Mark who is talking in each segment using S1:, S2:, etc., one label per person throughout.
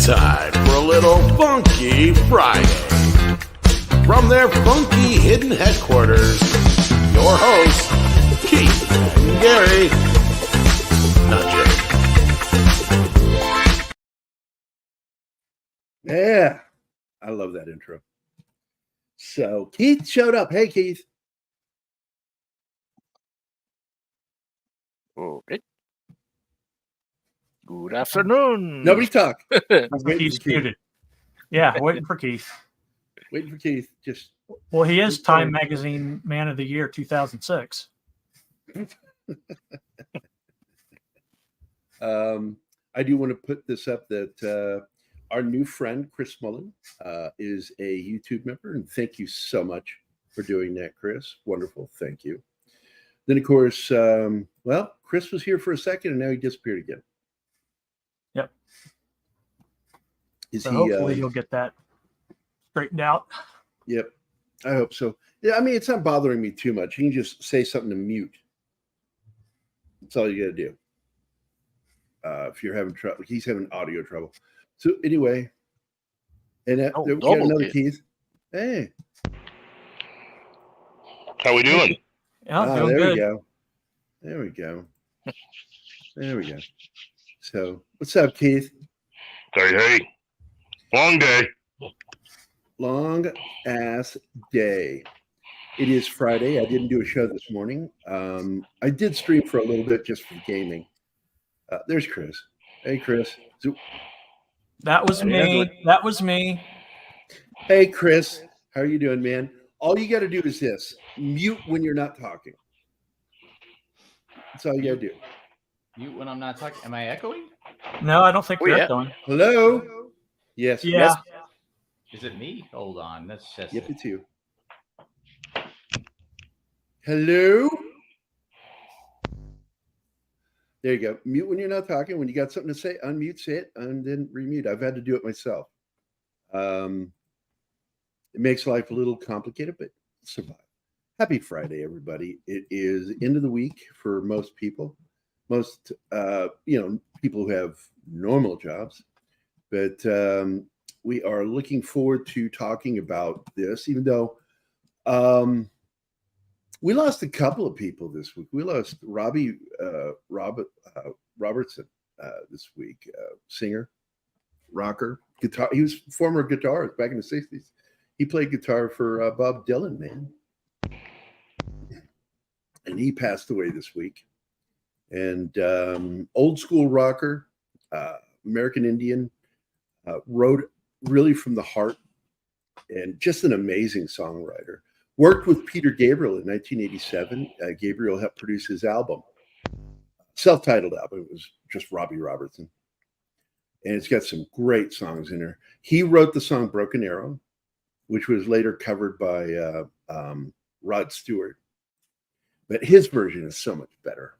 S1: time for a little Funky Friday. From their funky hidden headquarters, your hosts, Keith and Gary. Not Jay.
S2: Yeah, I love that intro. So Keith showed up. Hey, Keith.
S3: Okay. Good afternoon.
S2: Nobody talk.
S4: He's muted. Yeah, waiting for Keith.
S2: Waiting for Keith.
S4: Well, he is Time Magazine Man of the Year 2006.
S2: I do want to put this up that our new friend, Chris Mullen, is a YouTube member. And thank you so much for doing that, Chris. Wonderful. Thank you. Then, of course, Chris was here for a second and now he disappeared again.
S4: Yep. Hopefully he'll get that straightened out.
S2: Yep. I hope so. Yeah, I mean, it's not bothering me too much. You can just say something to mute. That's all you got to do. If you're having trouble, he's having audio trouble. So anyway, and we got another Keith. Hey.
S5: How we doing?
S4: Yeah,
S2: there
S4: good.
S2: we go. There we go. There we go. So, what's up, Keith?
S5: Hey. Long day.
S2: Long ass day. It is Friday. I didn't do a show this morning. I did stream for a little bit just for gaming. There's Chris. Hey, Chris.
S4: That was me. That was me.
S2: Hey, Chris. How are you doing, man? All you got to do is this. Mute when you're not talking. That's all you got to do.
S6: Mute when I'm not talking. Am I echoing?
S4: No, I don't think we're echoing.
S2: Hello? Yes.
S4: Yeah.
S2: Yes.
S6: Is it me? Hold on. That's just
S2: Yep, it's you. Hello? There you go. Mute when you're not talking. When you got something to say, unmute, say it, and then remute. I've had to do it myself. It makes life a little complicated, but survive. Happy Friday, everybody. It is end of the week for most people. Most, people who have normal jobs. But we are looking forward to talking about this, even though we lost a couple of people this week. We lost Robbie Robertson this week, singer, rocker, guitar. He was former guitarist back in the 60s. He played guitar for Bob Dylan, man. And he passed away this week. And old school rocker, American Indian, wrote really from the heart and just an amazing songwriter. Worked with Peter Gabriel in 1987. Gabriel helped produce his album, self-titled album. It was just Robbie Robertson. And it's got some great songs in there. He wrote the song Broken Arrow, which was later covered by Rod Stewart. But his version is so much better.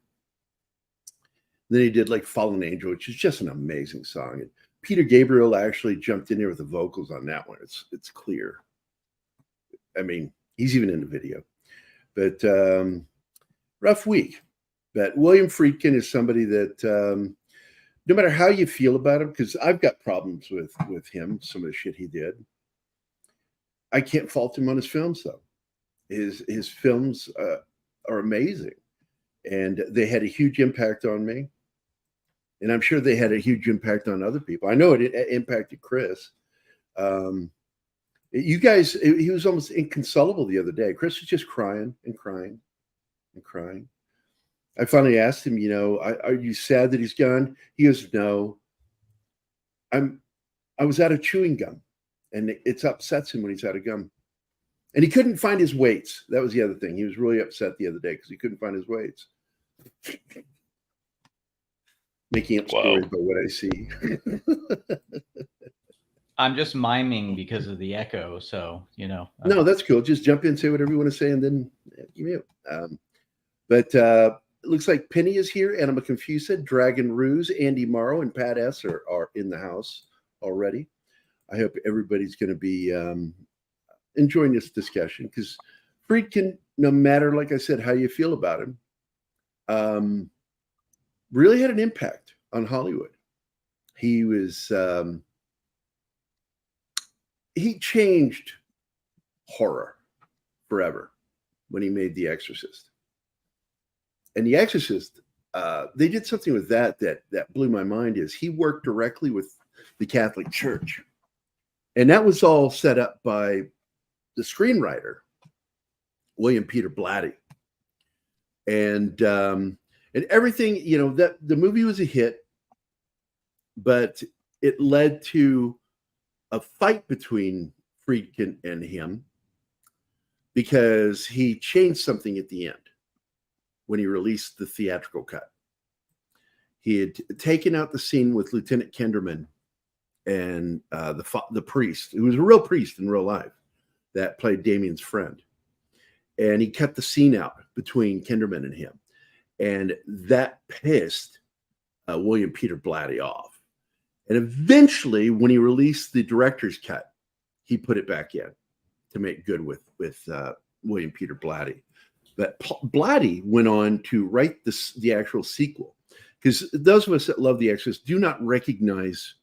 S2: Then he did like Fallen Angel, which is just an amazing song. And Peter Gabriel actually jumped in there with the vocals on that one. It's clear. I mean, he's even in the video. But rough week. But William Friedkin is somebody that no matter how you feel about him, because I've got problems with him, some of the shit he did. I can't fault him on his films, though. His films are amazing. And they had a huge impact on me. And I'm sure they had a huge impact on other people. I know it impacted Chris. You guys, he was almost inconsolable the other day. Chris was just crying and crying and crying. I finally asked him, are you sad that he's gone? He goes, no. I was out of chewing gum, and it upsets him when he's out of gum. And he couldn't find his weights. That was the other thing. He was really upset the other day because he couldn't find his weights. Making up stories about what I see.
S6: I'm just miming because of the echo, so
S2: No, that's cool. Just jump in, say whatever you want to say, and then you mute. But it looks like Penny is here, Anima Confusa, Dragon Ruse, Andy Morrow, and Pat S are in the house already. I hope everybody's going to be enjoying this discussion because Friedkin, no matter, like I said, how you feel about him, really had an impact on Hollywood. He was he changed horror forever when he made The Exorcist. And The Exorcist, they did something with that blew my mind. Is he worked directly with the Catholic Church, and that was all set up by the screenwriter William Peter Blatty, and everything. That the movie was a hit, but it led to a fight between Friedkin and him because he changed something at the end when he released the theatrical cut. He had taken out the scene with Lieutenant Kinderman and the priest, who was a real priest in real life, that played Damien's friend. And he cut the scene out between Kinderman and him. And that pissed William Peter Blatty off. And eventually, when he released the director's cut, he put it back in to make good with William Peter Blatty. But Blatty went on to write the actual sequel, because those of us that love The Exorcist do not recognize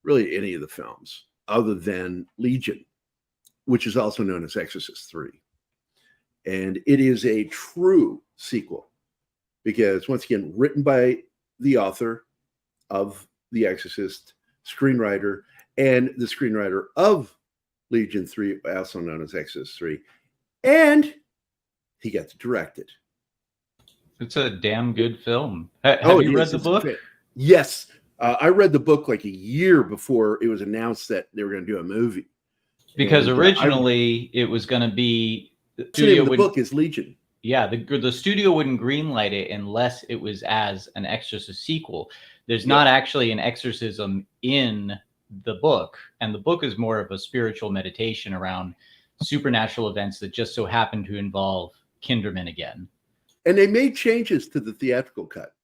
S2: really any of the films other than Legion, which is also known as Exorcist 3. And it is a true sequel because, once again, written by the author of The Exorcist, screenwriter, and the screenwriter of Legion 3, also known as Exorcist 3. And he got to direct it.
S6: It's a damn good film. Have you read the book?
S2: Yes. I read the book like a year before it was announced that they were going to do a movie.
S6: Because originally it was going to be...
S2: The book is Legion.
S6: Yeah, the studio wouldn't greenlight it unless it was as an Exorcist sequel. There's not actually an exorcism in the book. And the book is more of a spiritual meditation around supernatural events that just so happen to involve Kinderman again.
S2: And they made changes to the theatrical cut.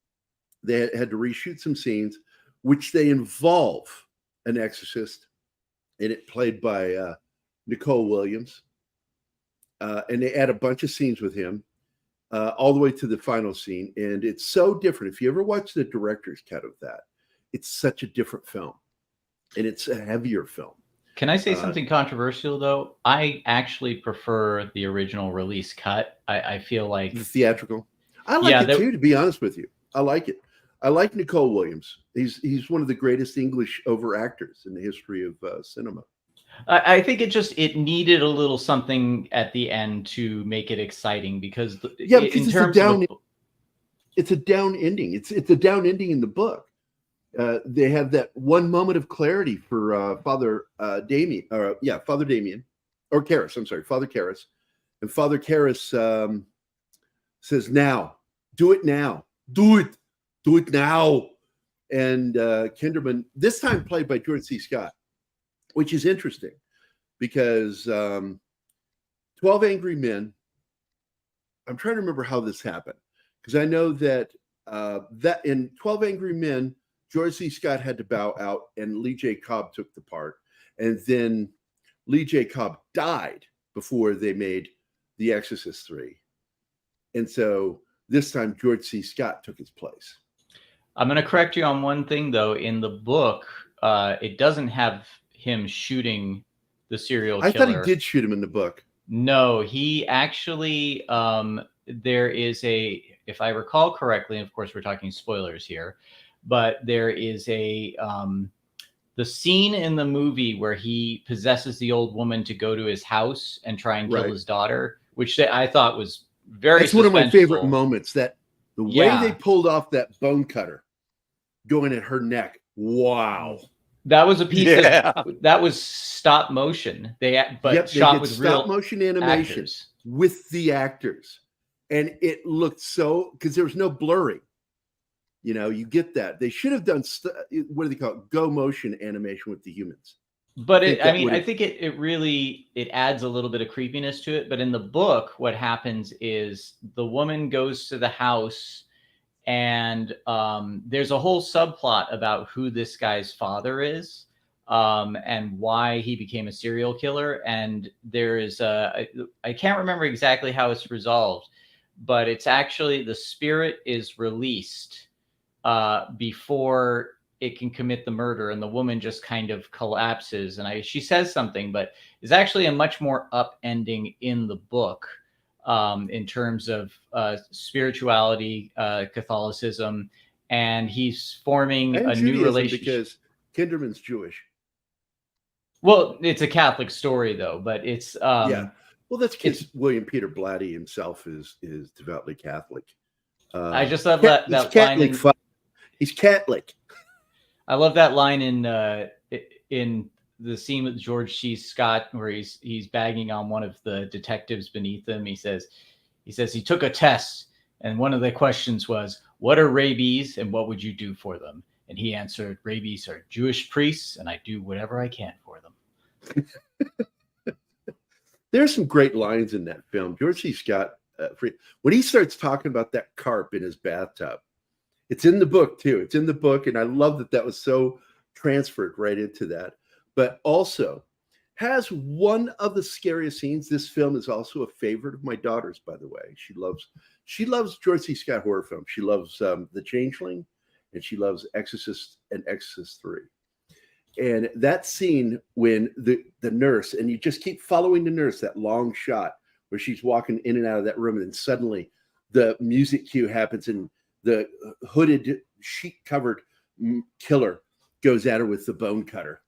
S2: They had to reshoot some scenes, which they involve an exorcist, and it played by Nicole Williams. And they add a bunch of scenes with him all the way to the final scene. And it's so different. If you ever watch the director's cut of that, it's such a different film. And it's a heavier film.
S6: Can I say something controversial, though? I actually prefer the original release cut. I feel like...
S2: The theatrical. I like it too, to be honest with you. I like it. I like Nicole Williams. He's one of the greatest English over actors in the history of cinema.
S6: I think it needed a little something at the end to make it exciting, because
S2: it's a down ending. It's a down ending in the book. They have that one moment of clarity for Father Damien, Father Damien, or Karras. I'm sorry, Father Karras, and Father Karras says, "Now, do it now, do it now." And Kinderman, this time played by George C. Scott, which is interesting because 12 Angry Men. I'm trying to remember how this happened, because I know that that in 12 Angry Men, George C. Scott had to bow out, and Lee J. Cobb took the part. And then Lee J. Cobb died before they made The Exorcist 3. And so this time, George C. Scott took his place.
S6: I'm going to correct you on one thing, though. In the book, it doesn't have him shooting the serial killer.
S2: I thought he did shoot him in the book.
S6: No, he actually, there is if I recall correctly, and of course we're talking spoilers here, but there is the scene in the movie where he possesses the old woman to go to his house and try and kill his daughter, which I thought was very
S2: That's one of my favorite moments, that the way they pulled off that bone cutter going at her neck. Wow.
S6: That was a piece of, that was stop motion. They shot with real
S2: stop motion animation
S6: actors.
S2: With the actors. And it looked so, because there was no blurring. You know, you get that. They should have done, what do they call it? Go motion animation with the humans.
S6: But I think it really adds a little bit of creepiness to it. But in the book, what happens is the woman goes to the house, and there's a whole subplot about who this guy's father is, and why he became a serial killer. And there is I can't remember exactly how it's resolved, but it's actually the spirit is released before it can commit the murder, and the woman just kind of collapses. And she says something, but it's actually a much more upending in the book in terms of spirituality, Catholicism, and he's forming
S2: And
S6: a new
S2: Judaism,
S6: relationship.
S2: because Kinderman's Jewish.
S6: Well, it's a Catholic story though, but it's
S2: Yeah. Well, that's because William Peter Blatty himself is devoutly Catholic.
S6: I just love that line.
S2: Catholic. He's Catholic.
S6: I love that line in the scene with George C. Scott where he's bagging on one of the detectives beneath him. He says he took a test, and one of the questions was, "What are rabies, and what would you do for them?" And he answered, "Rabies are Jewish priests, and I do whatever I can for them."
S2: There's some great lines in that film. George C. Scott, when he starts talking about that carp in his bathtub, it's in the book too. It's in the book, and I love that was so transferred right into that. But also has one of the scariest scenes. This film is also a favorite of my daughter's, by the way. She loves George C. Scott horror films. She loves The Changeling, and she loves Exorcist and Exorcist 3. And that scene when the nurse, and you just keep following the nurse, that long shot where she's walking in and out of that room, and then suddenly the music cue happens, and the hooded, sheet-covered killer goes at her with the bone cutter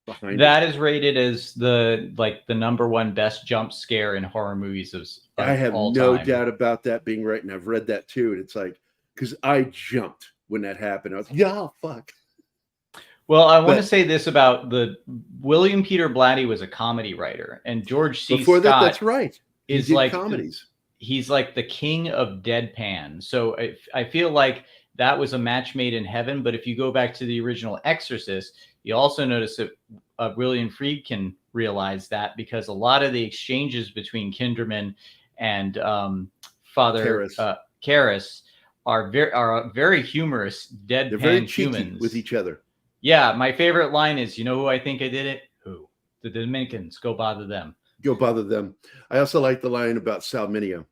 S2: behind
S6: that
S2: her.
S6: Is rated as the #1 best jump scare in horror movies of
S2: I have
S6: all
S2: no
S6: time.
S2: doubt about that being right, and I've read that too. And it's like, because I jumped when that happened. I was like, yeah, fuck.
S6: Well, I want to say this about William Peter Blatty was a comedy writer, and George C.
S2: Before
S6: Scott
S2: that, that's right.
S6: Is like
S2: comedies.
S6: He's like the king of deadpan. So I feel like that was a match made in heaven. But if you go back to the original Exorcist, you also notice that William Friedkin realized that, because a lot of the exchanges between Kinderman and Father Karras are very humorous, deadpan.
S2: They're very cheeky
S6: humans
S2: with each other.
S6: Yeah, my favorite line is, "You know who I think I did it? Who? The Dominicans. Go bother them."
S2: Go bother them. I also like the line about Salminio.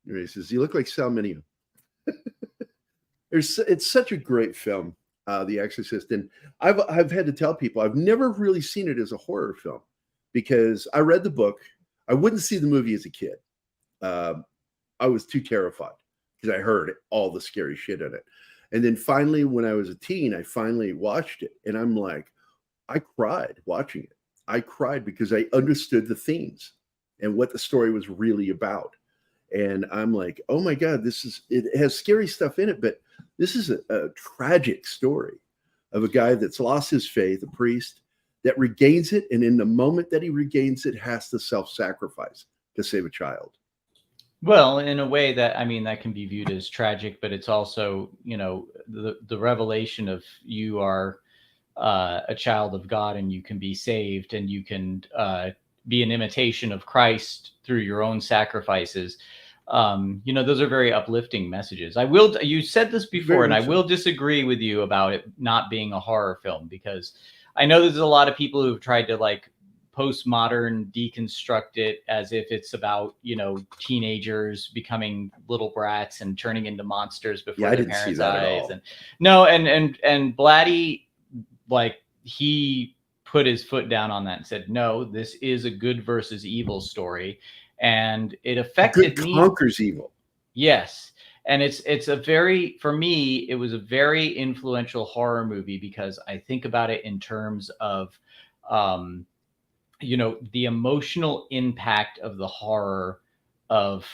S2: He says, "You look like Salminio." It's such a great film, The Exorcist, and I've had to tell people I've never really seen it as a horror film, because I read the book. I wouldn't see the movie as a kid. I was too terrified because I heard all the scary shit in it. And then finally, when I was a teen, I finally watched it, and I'm like, I cried watching it. I cried because I understood the themes and what the story was really about. And I'm like, oh my God, it has scary stuff in it, but this is a tragic story of a guy that's lost his faith, a priest that regains it. And in the moment that he regains it, has to self-sacrifice to save a child.
S6: Well, in a way that can be viewed as tragic, but it's also, the revelation of you are a child of God, and you can be saved, and you can be an imitation of Christ through your own sacrifices. Those are very uplifting messages. You said this before, and I will disagree with you about it not being a horror film, because I know there's a lot of people who've tried to postmodern deconstruct it as if it's about teenagers becoming little brats and turning into monsters before their parents' eyes. And Blatty, he put his foot down on that and said, no, this is a good versus evil story, and it affected me.
S2: Good conquers evil.
S6: Yes. And for me, it was a very influential horror movie, because I think about it in terms of the emotional impact of the horror of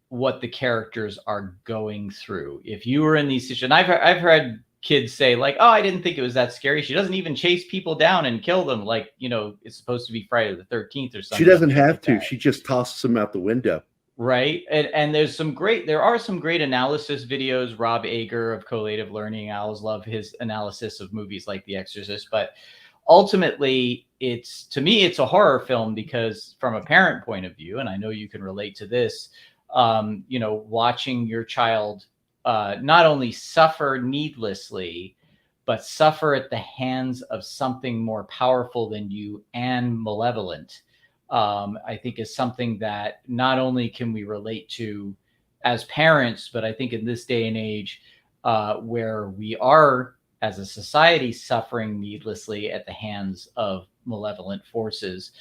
S6: what the characters are going through. If you were in these situations, I've heard kids say oh, I didn't think it was that scary. She doesn't even chase people down and kill them. It's supposed to be Friday the 13th or something.
S2: She doesn't have to. She just tosses them out the window.
S6: Right. And there are some great analysis videos. Rob Ager of Collative Learning. I always love his analysis of movies like The Exorcist, but ultimately, to me, it's a horror film, because from a parent point of view, and I know you can relate to this, watching your child not only suffer needlessly, but suffer at the hands of something more powerful than you and malevolent, I think is something that not only can we relate to as parents, but I think in this day and age, where we are, as a society, suffering needlessly at the hands of malevolent forces.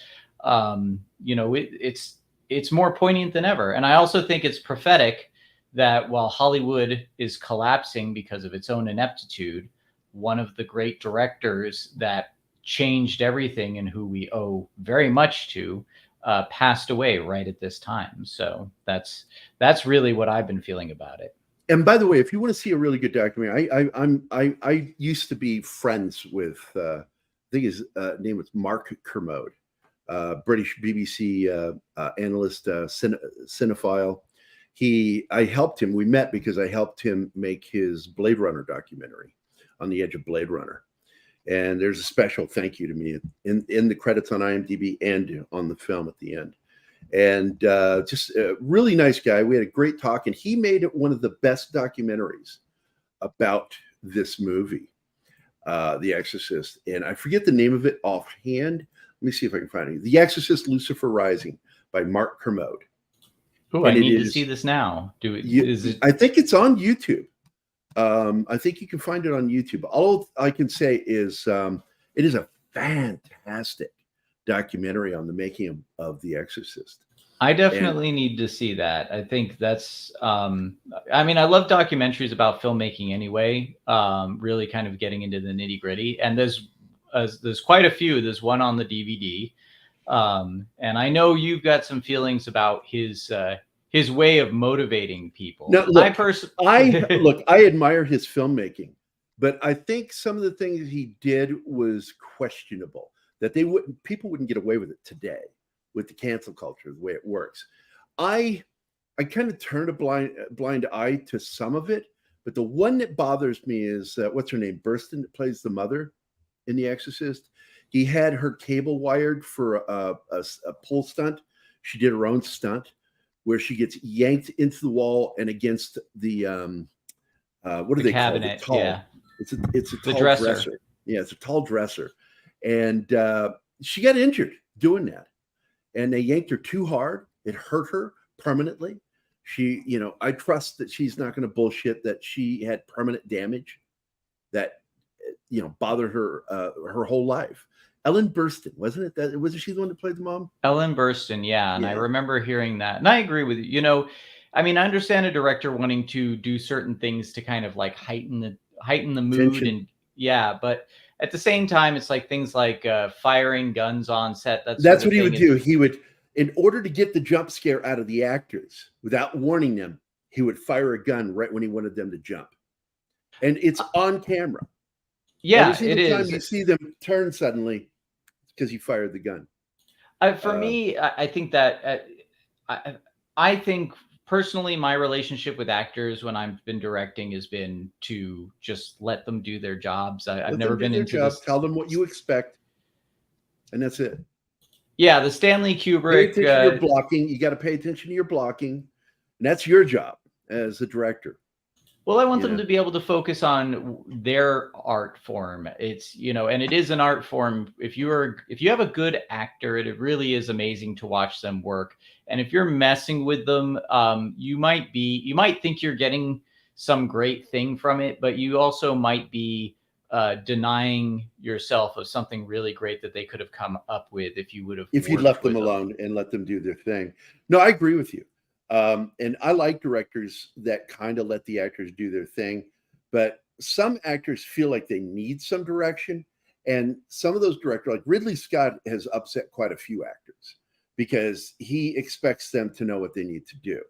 S6: It's more poignant than ever. And I also think it's prophetic that while Hollywood is collapsing because of its own ineptitude, one of the great directors that changed everything and who we owe very much to passed away right at this time. So that's really what I've been feeling about it.
S2: And by the way, if you want to see a really good documentary, I used to be friends with I think his name was Mark Kermode, British BBC analyst, cinephile. I helped him. We met because I helped him make his Blade Runner documentary, On the Edge of Blade Runner. And there's a special thank you to me in the credits on IMDb and on the film at the end. And just a really nice guy. We had a great talk, and he made it one of the best documentaries about this movie, The Exorcist. And I forget the name of it offhand. Let me see if I can find it. The Exorcist, Lucifer Rising by Mark Kermode.
S6: Oh, I need to see this now.
S2: I think it's on YouTube. I think you can find it on YouTube. All I can say is it is a fantastic documentary on the making of The Exorcist.
S6: I definitely need to see that. I think that's I love documentaries about filmmaking anyway, really kind of getting into the nitty-gritty. And there's quite a few. There's one on the DVD. And I know you've got some feelings about his way of motivating people.
S2: No, look, I admire his filmmaking, but I think some of the things he did was questionable. That people wouldn't get away with it today with the cancel culture, the way it works. I kind of turned a blind eye to some of it, but the one that bothers me is what's her name, Burstyn, that plays the mother in The Exorcist. He had her cable wired for a pole stunt. She did her own stunt where she gets yanked into the wall and against the what do they
S6: cabinet,
S2: call it?
S6: Yeah.
S2: It's a tall
S6: dresser.
S2: Yeah, it's a tall dresser. And she got injured doing that. And they yanked her too hard. It hurt her permanently. I trust that she's not going to bullshit that she had permanent damage that, bothered her her whole life. Ellen Burstyn, wasn't it? Wasn't she the one that played the mom?
S6: Ellen Burstyn, yeah. And I remember hearing that. And I agree with you. I understand a director wanting to do certain things to kind of like heighten the mood.
S2: Tension.
S6: And yeah, but at the same time, it's like things like firing guns on set.
S2: That's what he would do. He would, in order to get the jump scare out of the actors without warning them, he would fire a gun right when he wanted them to jump. And it's on camera.
S6: Yeah,
S2: Every single time you see them turn suddenly, it's because he fired the gun.
S6: For me, I think that I think personally, my relationship with actors when I've been directing has been to just let them do their jobs. I've never been into this.
S2: Tell them what you expect, and that's it.
S6: Yeah, the Stanley Kubrick.
S2: Pay attention to your blocking. You got to pay attention to your blocking, and that's your job as a director.
S6: Well, I want them to be able to focus on their art form. It's, and it is an art form. If you have a good actor, it really is amazing to watch them work. And if you're messing with them, you might think you're getting some great thing from it, but you also might be denying yourself of something really great that they could have come up with if you left them
S2: alone and let them do their thing. No, I agree with you. And I like directors that kind of let the actors do their thing, but some actors feel like they need some direction. And some of those directors, like Ridley Scott, has upset quite a few actors because he expects them to know what they need to do.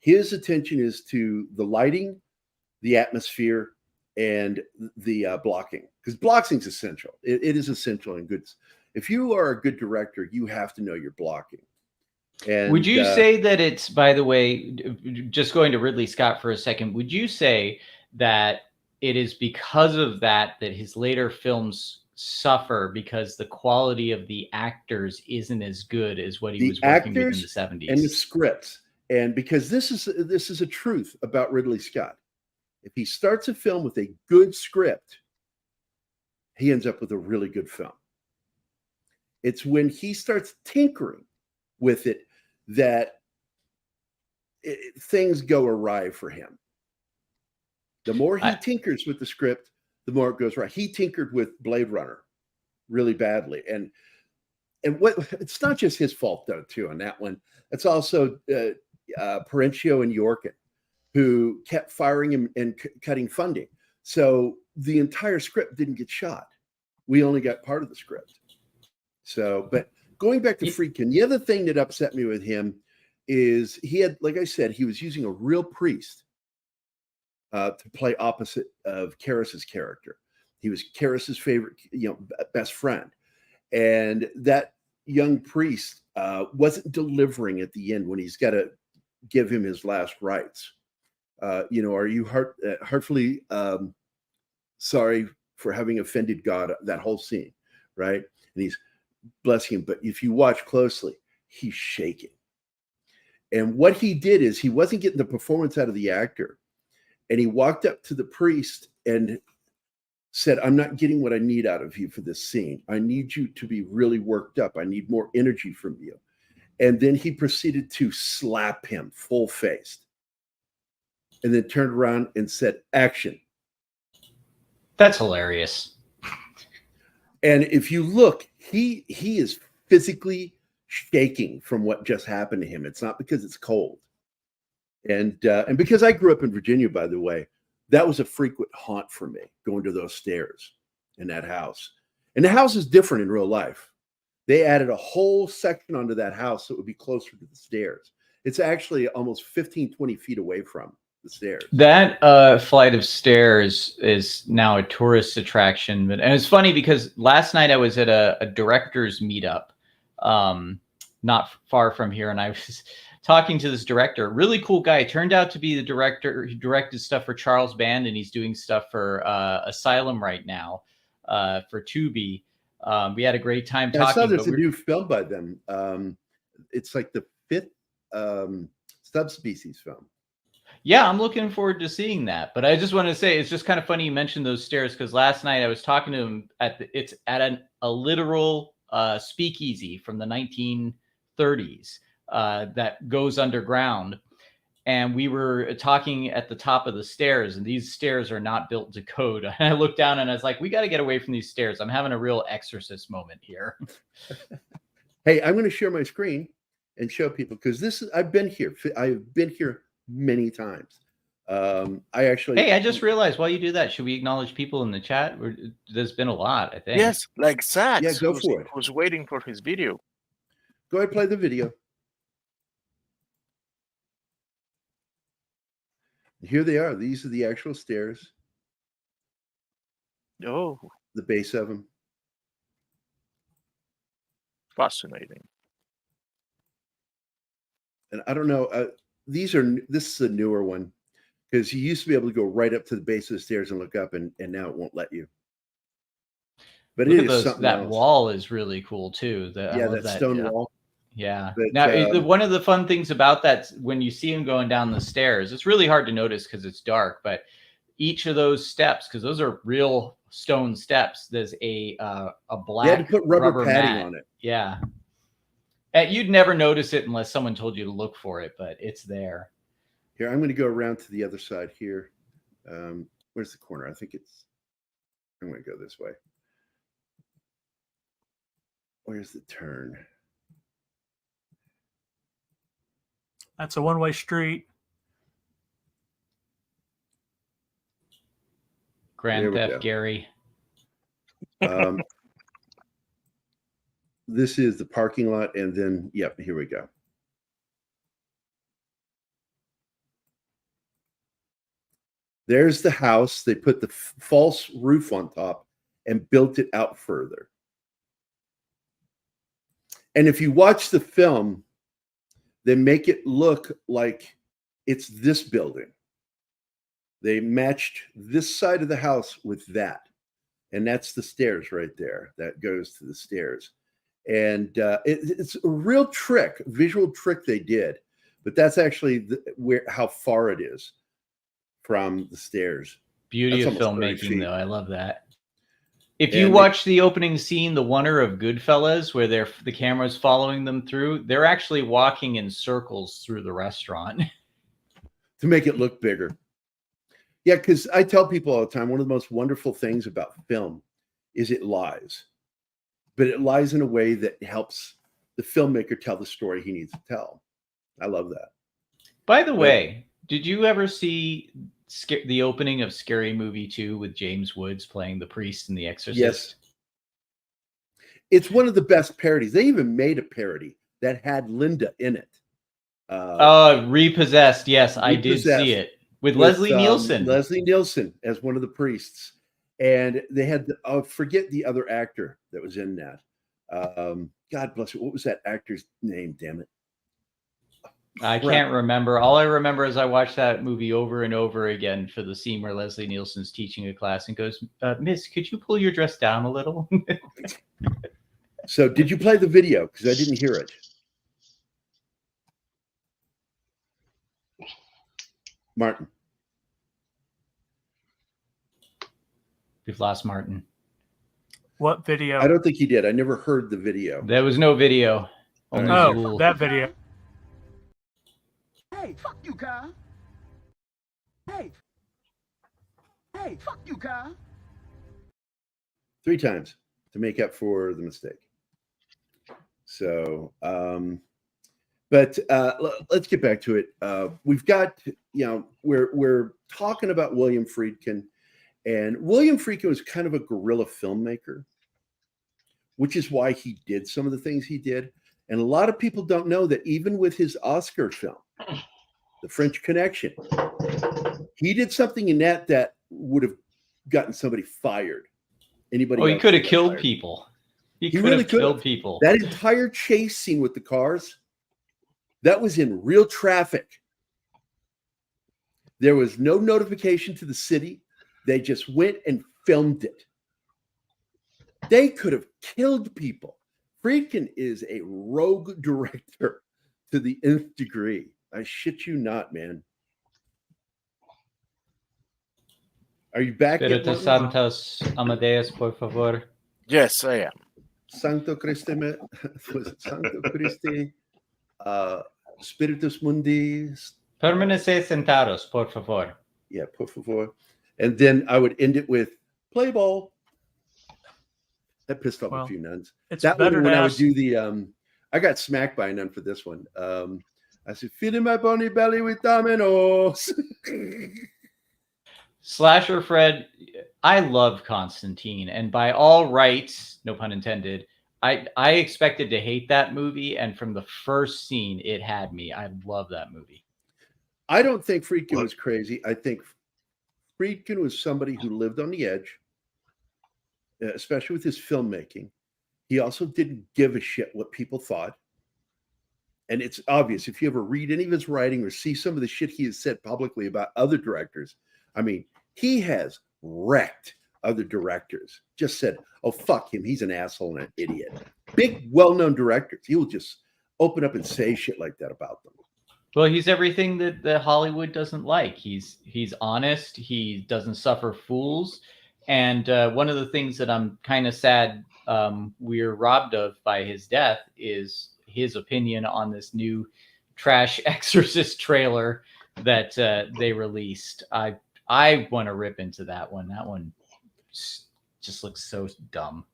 S2: His attention is to the lighting, the atmosphere, and the blocking, because blocking is essential. It is essential in good. If you are a good director, you have to know your blocking. And
S6: would you say that it's, by the way, just going to Ridley Scott for a second, would you say that it is because of that his later films suffer because the quality of the actors isn't as good as what he was working with in the 70s?
S2: And the scripts. And because this is a truth about Ridley Scott. If he starts a film with a good script, he ends up with a really good film. It's when he starts tinkering with it that things go awry for him. The more he tinkers with the script, the more it goes right. He tinkered with Blade Runner really badly, and what it's not just his fault though too on that one. It's also Parencio and Yorkin, who kept firing him and cutting funding. So the entire script didn't get shot. We only got part of the script. So, but going back to Friedkin, the other thing that upset me with him is he had, like I said, he was using a real priest to play opposite of Karras's character. He was Karras's favorite, best friend. And that young priest wasn't delivering at the end when he's got to give him his last rites. Are you heartfully sorry for having offended God? That whole scene, right? And he's blessing him. But if you watch closely, he's shaking. And what he did is he wasn't getting the performance out of the actor. And he walked up to the priest and said, I'm not getting what I need out of you for this scene. I need you to be really worked up. I need more energy from you. And then he proceeded to slap him full-faced. And then turned around and said, action.
S6: That's hilarious.
S2: And if you look, he is physically shaking from what just happened to him. It's not because it's cold. And because I grew up in Virginia, by the way, that was a frequent haunt for me, going to those stairs in that house. And the house is different in real life. They added a whole section onto that house so it would be closer to the stairs. It's actually almost 15, 20 feet away from the stairs. That
S6: flight of stairs is now a tourist attraction. And it's funny because last night I was at a director's meetup not far from here, and I was talking to this director, really cool guy. Turned out to be the director. He directed stuff for Charles Band, and he's doing stuff for Asylum right now for Tubi. We had a great time talking.
S2: I saw there's a new film by them. It's like the 5th subspecies film.
S6: Yeah, I'm looking forward to seeing that. But I just want to say, it's just kind of funny you mentioned those stairs, because last night I was talking to him it's at a literal speakeasy from the 1930s that goes underground. And we were talking at the top of the stairs, and these stairs are not built to code. And I looked down and I was like, we got to get away from these stairs. I'm having a real exorcist moment here.
S2: Hey, I'm going to share my screen and show people, because I've been here. I've been here many times. I
S6: just realized while you do that, should we acknowledge people in the chat? There's been a lot, I think.
S3: Yes, like Zach,
S2: yeah, go for it.
S3: Who's waiting for his video.
S2: Go ahead, play the video. Here they are. These are the actual stairs.
S3: Oh,
S2: the base of them.
S3: Fascinating.
S2: And I don't know. This is a newer one, because you used to be able to go right up to the base of the stairs and look up, and now it won't let you. But it is something
S6: that
S2: else.
S6: Wall is really cool too.
S2: That stone wall.
S6: Yeah.
S2: But,
S6: now, one of the fun things about that, when you see him going down the stairs, it's really hard to notice because it's dark. But each of those steps, because those are real stone steps, there's a black.
S2: You had to put rubber padding
S6: mat
S2: on it.
S6: Yeah. You'd never notice it unless someone told you to look for it, but it's there.
S2: Here, I'm going to go around to the other side here. Where's the corner? I think I'm going to go this way. Where's the turn?
S4: That's a one-way street.
S6: Grand Theft Gary.
S2: This is the parking lot, and then, yep, here we go. There's the house. They put the false roof on top and built it out further. And if you watch the film, they make it look like it's this building. They matched this side of the house with that. And that's the stairs right there. That goes to the stairs. And it's a real trick, visual trick they did. But that's actually how far it is from the stairs.
S6: Beauty of filmmaking, though. I love that. If you watch the opening scene, The Wonder of Goodfellas, where the camera's following them through, they're actually walking in circles through the restaurant.
S2: To make it look bigger. Yeah, because I tell people all the time, one of the most wonderful things about film is it lies, but it lies in a way that helps the filmmaker tell the story he needs to tell. I love that.
S6: By the way, did you ever see the opening of Scary Movie 2 with James Woods playing the priest in The Exorcist?
S2: Yes. It's one of the best parodies. They even made a parody that had Linda in it.
S6: Repossessed. Yes, I did see it with Leslie Nielsen.
S2: Leslie Nielsen as one of the priests. And they had, forget the other actor that was in that. God bless it. What was that actor's name? Damn it.
S6: I can't remember. All I remember is I watched that movie over and over again for the scene where Leslie Nielsen's teaching a class and goes, Miss, could you pull your dress down a little?
S2: So did you play the video? Because I didn't hear it. Martin.
S6: We've lost Martin.
S4: What video?
S2: I don't think he did. I never heard the video.
S6: There was no video. Only Zool.
S4: That video.
S7: Hey, fuck you, Kyle. Hey, fuck you, Kyle.
S2: 3 times to make up for the mistake. So, but let's get back to it. We've got, we're talking about William Friedkin, and William Friedkin was kind of a guerrilla filmmaker, which is why he did some of the things he did. And a lot of people don't know that even with his Oscar film, The French Connection, he did something in that would have gotten somebody fired. Anybody?
S6: Oh, he could have killed people. He could
S2: really
S6: have killed people.
S2: That entire chase scene with the cars, that was in real traffic. There was no notification to the city. They just went and filmed it. They could have killed people. Friedkin is a rogue director to the nth degree. I shit you not, man. Are you back?
S6: Espíritu Santos, Amadeus, por favor.
S3: Yes, I am.
S2: Sancto Christe, was it Sancto Christi, Spiritus Mundi.
S6: Permanece sentados, por favor.
S2: Yeah, por favor. And then I would end it with play ball. That pissed off a few nuns.
S4: It's
S2: that
S4: better
S2: one, when
S4: to
S2: I would
S4: ask...
S2: do the I got smacked by a nun for this one. I said, feeding my bony belly with dominoes.
S6: Slasher Fred, I love Constantine, and by all rights, no pun intended, I expected to hate that movie, and from the first scene, it had me. I love that movie.
S2: I don't think Friedkin was crazy. I think Friedkin was somebody who lived on the edge, especially with his filmmaking. He also didn't give a shit what people thought. And it's obvious if you ever read any of his writing or see some of the shit he has said publicly about other directors. I mean, he has wrecked other directors. Just said, oh, fuck him. He's an asshole and an idiot. Big, well-known directors. He will just open up and say shit like that about them.
S6: Well, he's everything that Hollywood doesn't like. He's honest. He doesn't suffer fools. And one of the things that I'm kind of sad we're robbed of by his death is his opinion on this new trash Exorcist trailer that they released. I want to rip into that one. That one just looks so dumb.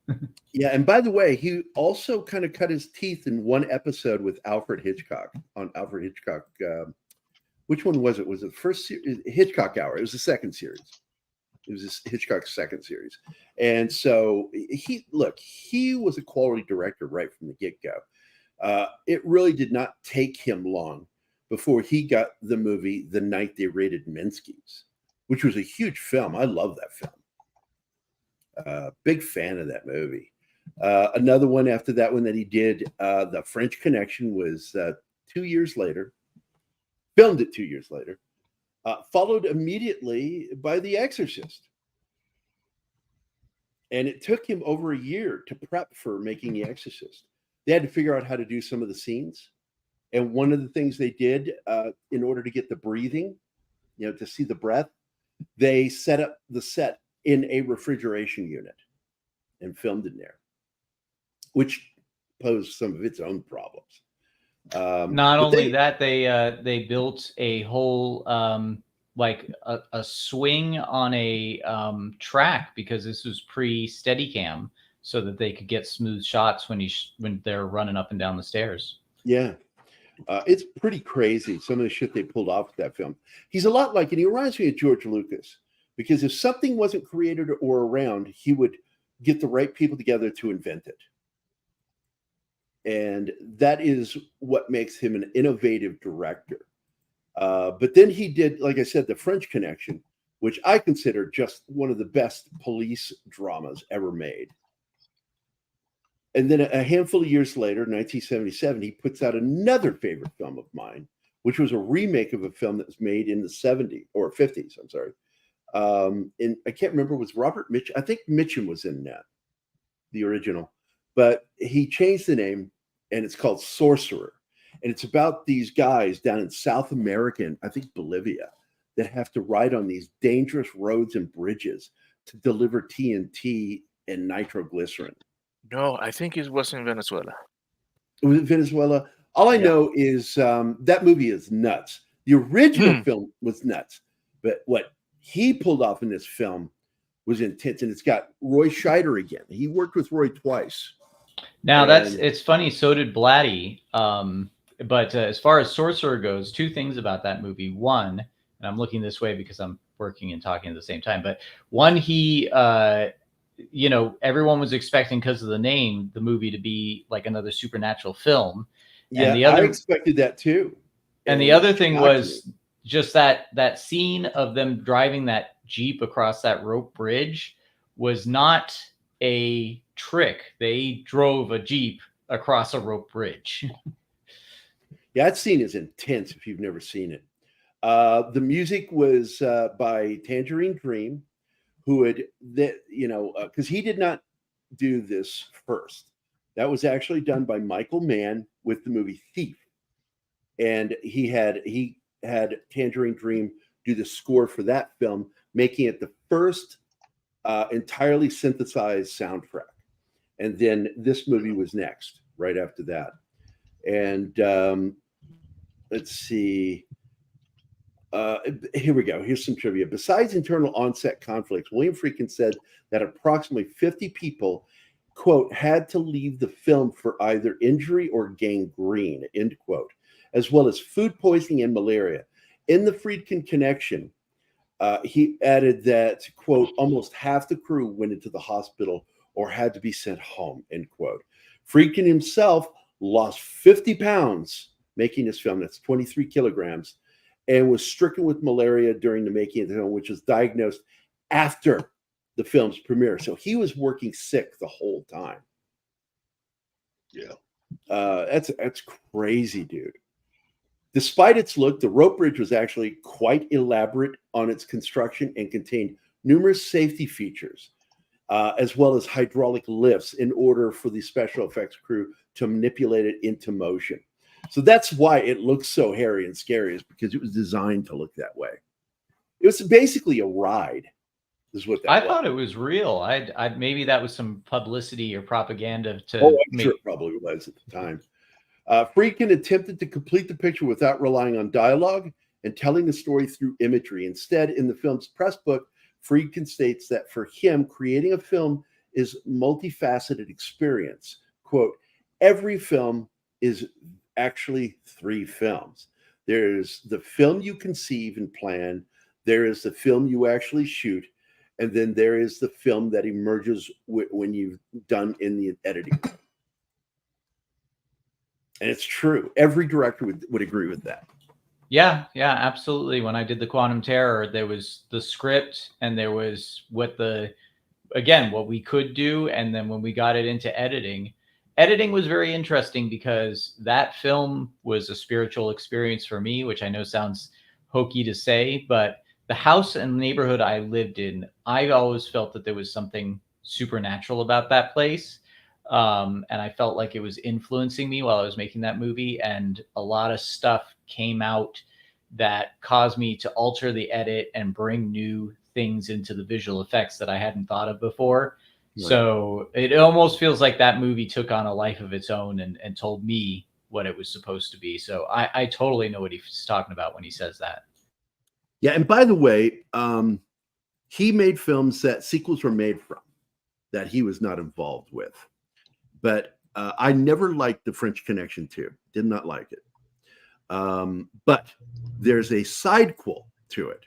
S2: Yeah, and by the way, he also kind of cut his teeth in one episode with Alfred Hitchcock on Alfred Hitchcock. Which one was it? Was it the first Hitchcock Hour? It was the second series. It was Hitchcock's second series. And so he was a quality director right from the get-go. It really did not take him long before he got the movie The Night They Raided Minsky's, which was a huge film. I love that film. Big fan of that movie. Another one after that one that he did, The French Connection, was 2 years later. Filmed it 2 years later. Followed immediately by The Exorcist. And it took him over a year to prep for making The Exorcist. They had to figure out how to do some of the scenes. And one of the things they did in order to get the breathing, to see the breath, they set up the set in a refrigeration unit and filmed in there, which posed some of its own problems.
S6: Not only that, they built a whole like a swing on a track, because this was pre Steadicam, so that they could get smooth shots when they're running up and down the stairs.
S2: Yeah. It's pretty crazy, some of the shit they pulled off with that film. He's a lot like, and he reminds me of George Lucas, because if something wasn't created or around, he would get the right people together to invent it. And that is what makes him an innovative director. But then he did, like I said, The French Connection, which I consider just one of the best police dramas ever made. And then a handful of years later, 1977, he puts out another favorite film of mine, which was a remake of a film that was made in the 70s or 50s. I'm sorry. And I can't remember, was Robert Mitchum? I think Mitchum was in that, the original. But he changed the name, and it's called Sorcerer. And it's about these guys down in South America, I think Bolivia, that have to ride on these dangerous roads and bridges to deliver TNT and nitroglycerin.
S3: No, I think it was in Venezuela.
S2: Was it Venezuela? All I know is that movie is nuts. The original film was nuts, but what he pulled off in this film was intense, and it's got Roy Scheider again. He worked with Roy twice.
S6: Now it's funny. So did Blatty. But as far as Sorcerer goes, two things about that movie. One, and I'm looking this way because I'm working and talking at the same time. But one, he, everyone was expecting, because of the name, the movie to be like another supernatural film.
S2: Yeah,
S6: and the other,
S2: I expected that too.
S6: And the other thing was just that scene of them driving that Jeep across that rope bridge was not a trick. They drove a Jeep across a rope bridge.
S2: Yeah, that scene is intense if you've never seen it. The music was by Tangerine Dream, who had, because he did not do this first. That was actually done by Michael Mann with the movie Thief. And he had Tangerine Dream do the score for that film, making it the first entirely synthesized soundtrack. And then this movie was next, right after that. And let's see. Here we go. Here's some trivia. Besides internal on-set conflicts, William Friedkin said that approximately 50 people, quote, had to leave the film for either injury or gangrene, end quote, as well as food poisoning and malaria. In the Friedkin connection, he added that, quote, almost half the crew went into the hospital or had to be sent home, end quote. Friedkin himself lost 50 pounds making this film. That's 23 kilograms, and was stricken with malaria during the making of the film, which was diagnosed after the film's premiere. So he was working sick the whole time.
S5: Yeah.
S2: That's crazy, dude. Despite its look, the rope bridge was actually quite elaborate on its construction and contained numerous safety features, as well as hydraulic lifts in order for the special effects crew to manipulate it into motion. So that's why it looks so hairy and scary, is because it was designed to look that way. It was basically a ride, is what that
S6: I
S2: was.
S6: thought it was real. I maybe that was some publicity or propaganda to
S2: I'm sure it probably was at the time. Friedkin attempted to complete the picture without relying on dialogue and telling the story through imagery. Instead, in the film's press book, Friedkin states that for him, creating a film is a multifaceted experience. Quote, every film is actually three films. There's the film you conceive and plan, there is the film you actually shoot, and then there is the film that emerges when you've done in the editing. And it's true. Every director would agree with that.
S6: Yeah, absolutely. When I did the Quantum Terror, there was the script and there was what we could do. And then when we got it into editing was very interesting, because that film was a spiritual experience for me, which I know sounds hokey to say, but the house and neighborhood I lived in, I always felt that there was something supernatural about that place. And I felt like it was influencing me while I was making that movie. And a lot of stuff came out that caused me to alter the edit and bring new things into the visual effects that I hadn't thought of before. Right. So it almost feels like that movie took on a life of its own and told me what it was supposed to be. So I totally know what he's talking about when he says that.
S2: Yeah, and by the way, he made films that sequels were made from that he was not involved with. But I never liked The French Connection 2. Did not like it. But there's a sidequel to it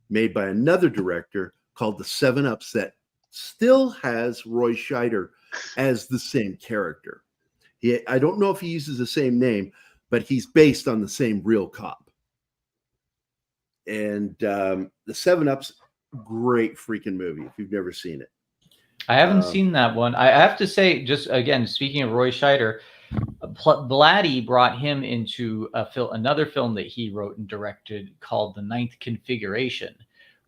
S2: made by another director called The 7-Ups that still has Roy Scheider as the same character. I don't know if he uses the same name, but he's based on the same real cop. And The 7-Ups, great freaking movie if you've never seen it.
S6: I haven't seen that one. I have to say, just again, speaking of Roy Scheider, Blatty brought him into another film that he wrote and directed called The Ninth Configuration,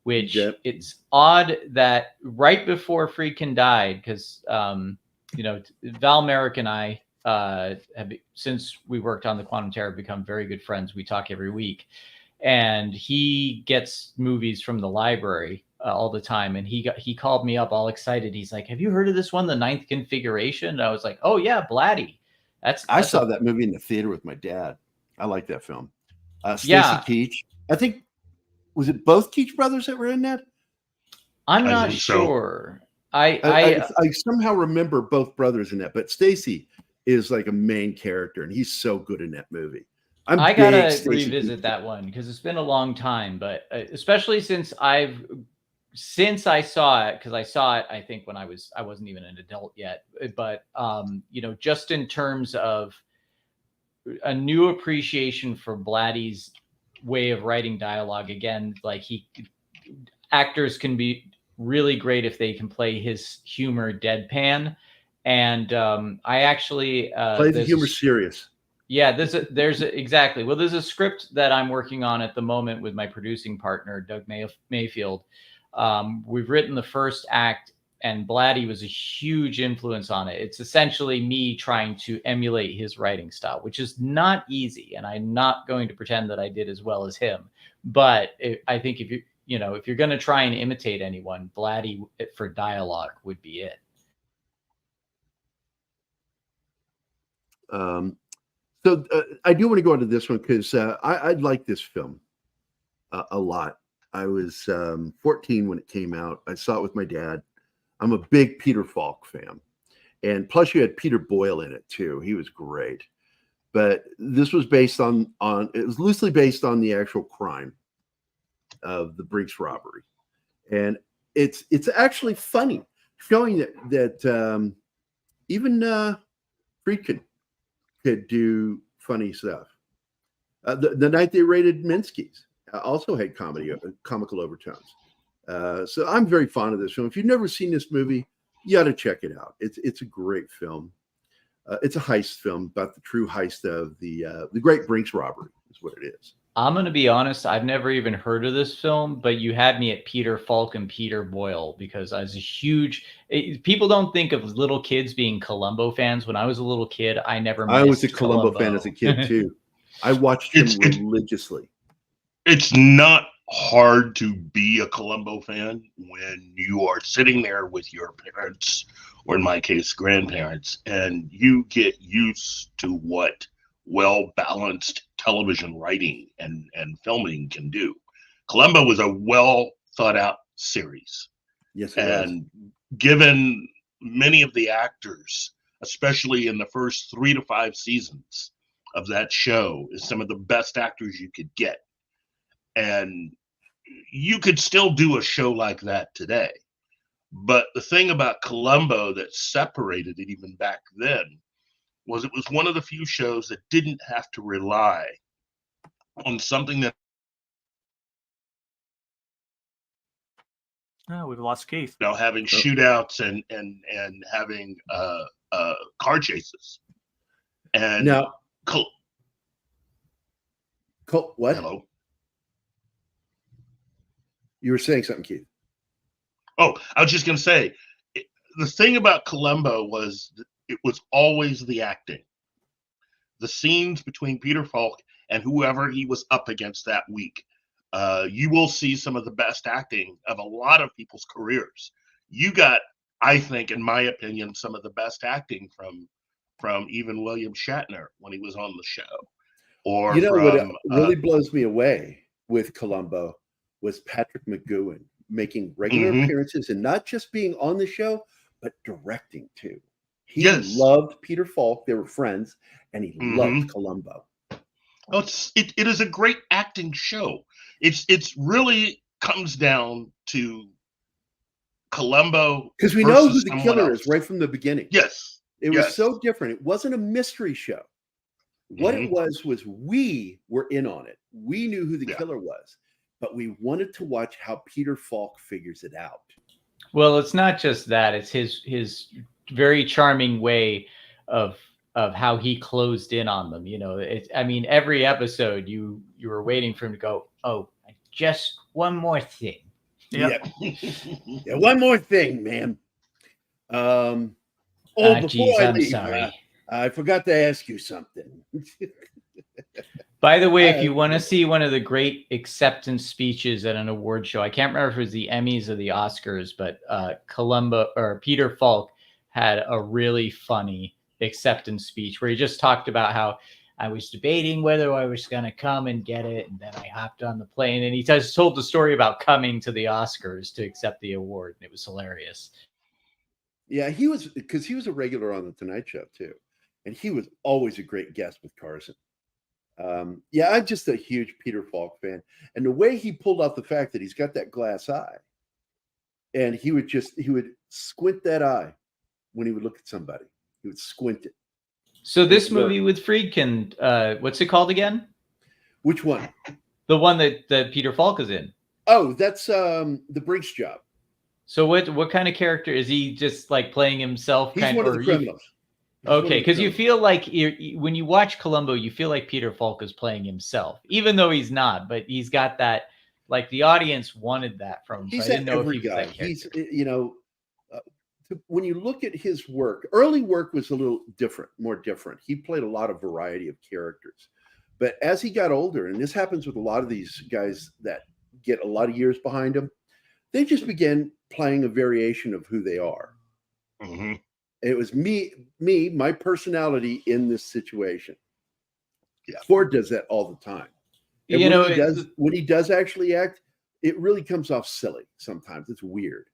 S6: which it's odd that right before Friedkin died, because Val Merrick and I have, since we worked on the Quantum Terror, become very good friends. We talk every week, and he gets movies from the library all the time, and he called me up all excited. He's like, "Have you heard of this one, The Ninth Configuration?" And I was like, "Oh yeah, Blatty." I
S2: saw that movie in the theater with my dad. I like that film. Stacy Keach. I think, was it both Keach brothers that were in that?
S6: I'm not sure. I
S2: somehow remember both brothers in that, but Stacy is like a main character, and he's so good in that movie.
S6: I gotta revisit that one because it's been a long time, but especially since I saw it, because I saw it, I think when I wasn't even an adult yet, but just in terms of a new appreciation for Blatty's way of writing dialogue. Again, like actors can be really great if they can play his humor deadpan, and I actually
S2: play the humor serious.
S6: Yeah, exactly. Well, there's a script that I'm working on at the moment with my producing partner, Doug Mayfield. We've written the first act, and Blatty was a huge influence on it. It's essentially me trying to emulate his writing style, which is not easy, and I'm not going to pretend that I did as well as him. But I think if you're going to try and imitate anyone, Blatty for dialogue would be it.
S2: So I do want to go into this one because I like this film a lot. I was 14 when it came out. I saw it with my dad. I'm a big Peter Falk fan. And plus you had Peter Boyle in it too. He was great. But this was based it was loosely based on the actual crime of the Brinks robbery. And it's actually funny, showing that even Friedkin could do funny stuff. The night they raided Minsky's also had comical overtones. So I'm very fond of this film. If you've never seen this movie, you got to check it out. It's a great film. It's a heist film about the true heist of the Great Brinks robbery is what it is.
S6: I'm going to be honest. I've never even heard of this film, but you had me at Peter Falk and Peter Boyle because I was a huge. People don't think of little kids being Columbo fans. When I was a little kid, I was a
S2: Columbo fan as a kid too. I watched him religiously.
S5: It's not hard to be a Columbo fan when you are sitting there with your parents, or in my case, grandparents, and you get used to what well-balanced television writing and filming can do. Columbo was a well-thought-out series.
S2: Yes,
S5: and given many of the actors, especially in the first 3 to 5 seasons of that show, is some of the best actors you could get. And you could still do a show like that today. But the thing about Columbo that separated it even back then was it was one of the few shows that didn't have to rely on something that.
S4: Oh, we've lost Keith.
S5: Having shootouts and having car chases. And
S2: now, what?
S5: Hello.
S2: You were saying something, Keith.
S5: Oh, I was just going to say, the thing about Columbo was it was always the acting. The scenes between Peter Falk and whoever he was up against that week. You will see some of the best acting of a lot of people's careers. You got, I think, in my opinion, some of the best acting from even William Shatner when he was on the show. Or
S2: what really blows me away with Columbo was Patrick McGowan making regular appearances and not just being on the show, but directing too. He loved Peter Falk. They were friends, and he loved Columbo.
S5: Oh, it is a great acting show. It's really comes down to Columbo,
S2: because we know who the killer is right from the beginning.
S5: Yes,
S2: it was so different. It wasn't a mystery show. What it was we were in on it. We knew who the killer was, but we wanted to watch how Peter Falk figures it out.
S6: Well, it's not just that; it's his very charming way of how he closed in on them. You know, I mean, every episode you were waiting for him to go, "Oh, just one more thing."
S2: Yeah. One more thing, man. Before I leave,
S6: sorry.
S2: I forgot to ask you something.
S6: By the way, if you want to see one of the great acceptance speeches at an award show, I can't remember if it was the Emmys or the Oscars, but Peter Falk had a really funny acceptance speech where he just talked about how I was debating whether I was going to come and get it, and then I hopped on the plane, and he just told the story about coming to the Oscars to accept the award, and it was hilarious.
S2: Yeah, he was a regular on the Tonight Show too, and he was always a great guest with Carson. I'm just a huge Peter Falk fan, and the way he pulled out the fact that he's got that glass eye, and he would squint that eye when he would look at somebody. He would squint it.
S6: So this movie with Friedkin, what's it called again?
S2: Which one?
S6: The one that Peter Falk is in.
S2: Oh, that's the Brinks Job.
S6: So what kind of character is he? Just like playing himself?
S2: He's one of the criminals.
S6: Okay, because you feel like when you watch Columbo, you feel like Peter Falk is playing himself, even though he's not. But he's got that, like the audience wanted that from him.
S2: He's
S6: so I didn't know if he was
S2: guy.
S6: that character.
S2: He's when you look at his work, early work was a little different, more different. He played a lot of variety of characters, but as he got older, and this happens with a lot of these guys that get a lot of years behind them, they just began playing a variation of who they are. It was my personality in this situation. Yeah, Ford does that all the time. And when he does actually act, it really comes off silly. Sometimes it's weird.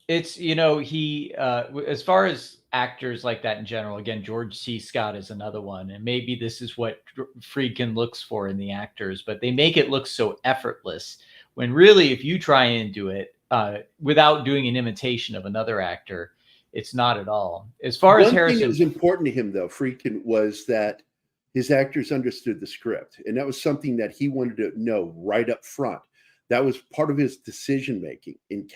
S6: It's he as far as actors like that in general. Again, George C. Scott is another one, and maybe this is what Friedkin looks for in the actors, but they make it look so effortless. When really, if you try and do it without doing an imitation of another actor, it's not at all. As far as Harrison,
S2: thing that was important to him, though, Friedkin, was that his actors understood the script, and that was something that he wanted to know right up front. That was part of his decision making in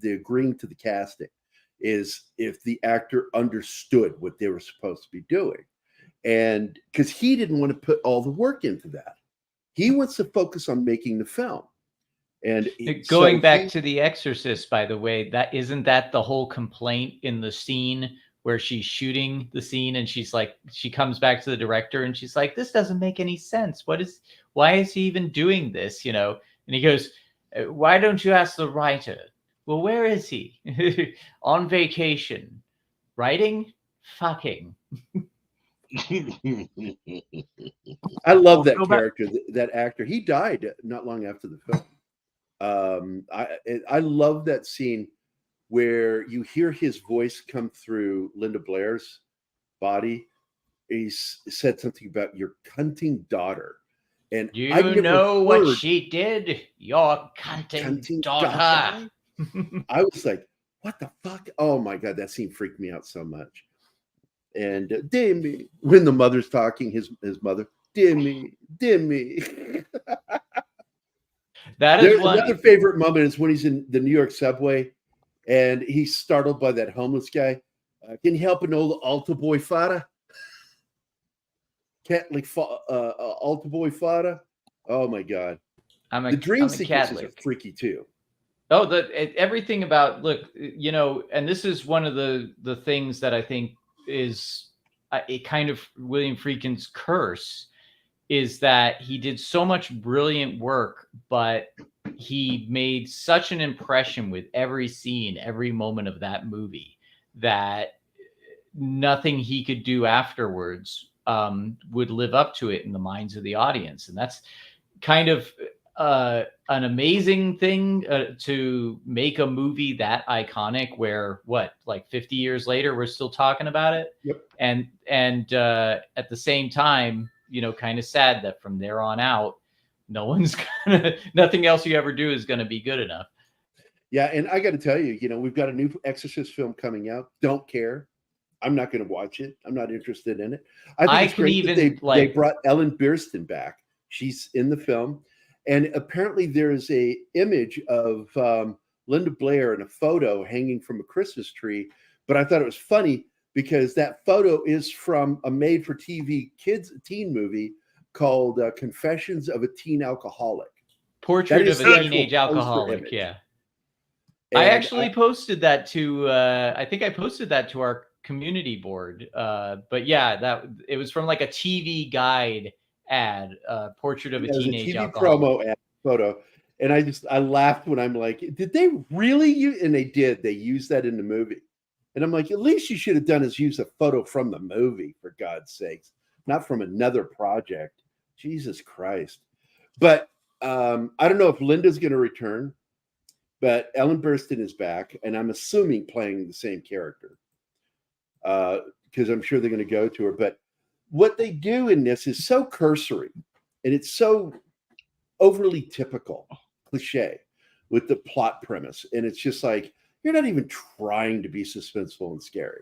S2: the agreeing to the casting, is if the actor understood what they were supposed to be doing, and because he didn't want to put all the work into that, he wants to focus on making the film. And
S6: going back to The Exorcist, by the way, isn't that the whole complaint in the scene where she's shooting the scene, and she comes back to the director and she's like, "This doesn't make any sense. Why is he even doing this?" And he goes, "Why don't you ask the writer?" "Well, where is he?" "On vacation." "Writing?" "Fucking."
S2: I love that character, that actor. He died not long after the film. I love that scene where you hear his voice come through Linda Blair's body. He said something about your cunting daughter. And
S6: you know what she did? Your cunting daughter.
S2: I was like, what the fuck? Oh my God, that scene freaked me out so much. And Dimmy, when the mother's talking, his mother, Dimmy.
S6: That is
S2: another favorite moment is when he's in the New York subway and he's startled by that homeless guy. Can you help an old altar boy fada? Catholic altar boy fada. Oh my God. The dream sequences are freaky too.
S6: Oh, everything about, look, and this is one of the things that I think is a kind of William Friedkin's curse, is that he did so much brilliant work, but he made such an impression with every scene, every moment of that movie, that nothing he could do afterwards would live up to it in the minds of the audience. And that's kind of, an amazing thing to make a movie that iconic where like 50 years later we're still talking about it.
S2: Yep.
S6: And at the same time, kind of sad that from there on out nothing else you ever do is going to be good enough.
S2: Yeah, and I got to tell you, we've got a new Exorcist film coming out. Don't care. I'm not going to watch it. I'm not interested in it. I think it's great that they brought Ellen Burstyn back. She's in the film. And apparently there's a image of Linda Blair in a photo hanging from a Christmas tree. But I thought it was funny because that photo is from a made-for-TV teen movie called Confessions of a Teen Alcoholic.
S6: Portrait of a Teenage Alcoholic, yeah. And I actually posted that to, I think I posted that to our community board. But yeah, it was from like a TV guide ad, Portrait of a Teenage Alcoholic.
S2: Promo ad photo. And I laughed when I'm like, did they really use, and they did, they used that in the movie. And I'm like, at least you should have done is use a photo from the movie, for God's sakes, not from another project. Jesus Christ. But I don't know if Linda's going to return. But Ellen Burstyn is back, and I'm assuming playing the same character because I'm sure they're going to go to her. But what they do in this is so cursory, and it's so overly typical, cliche, with the plot premise. And it's just like, you're not even trying to be suspenseful and scary.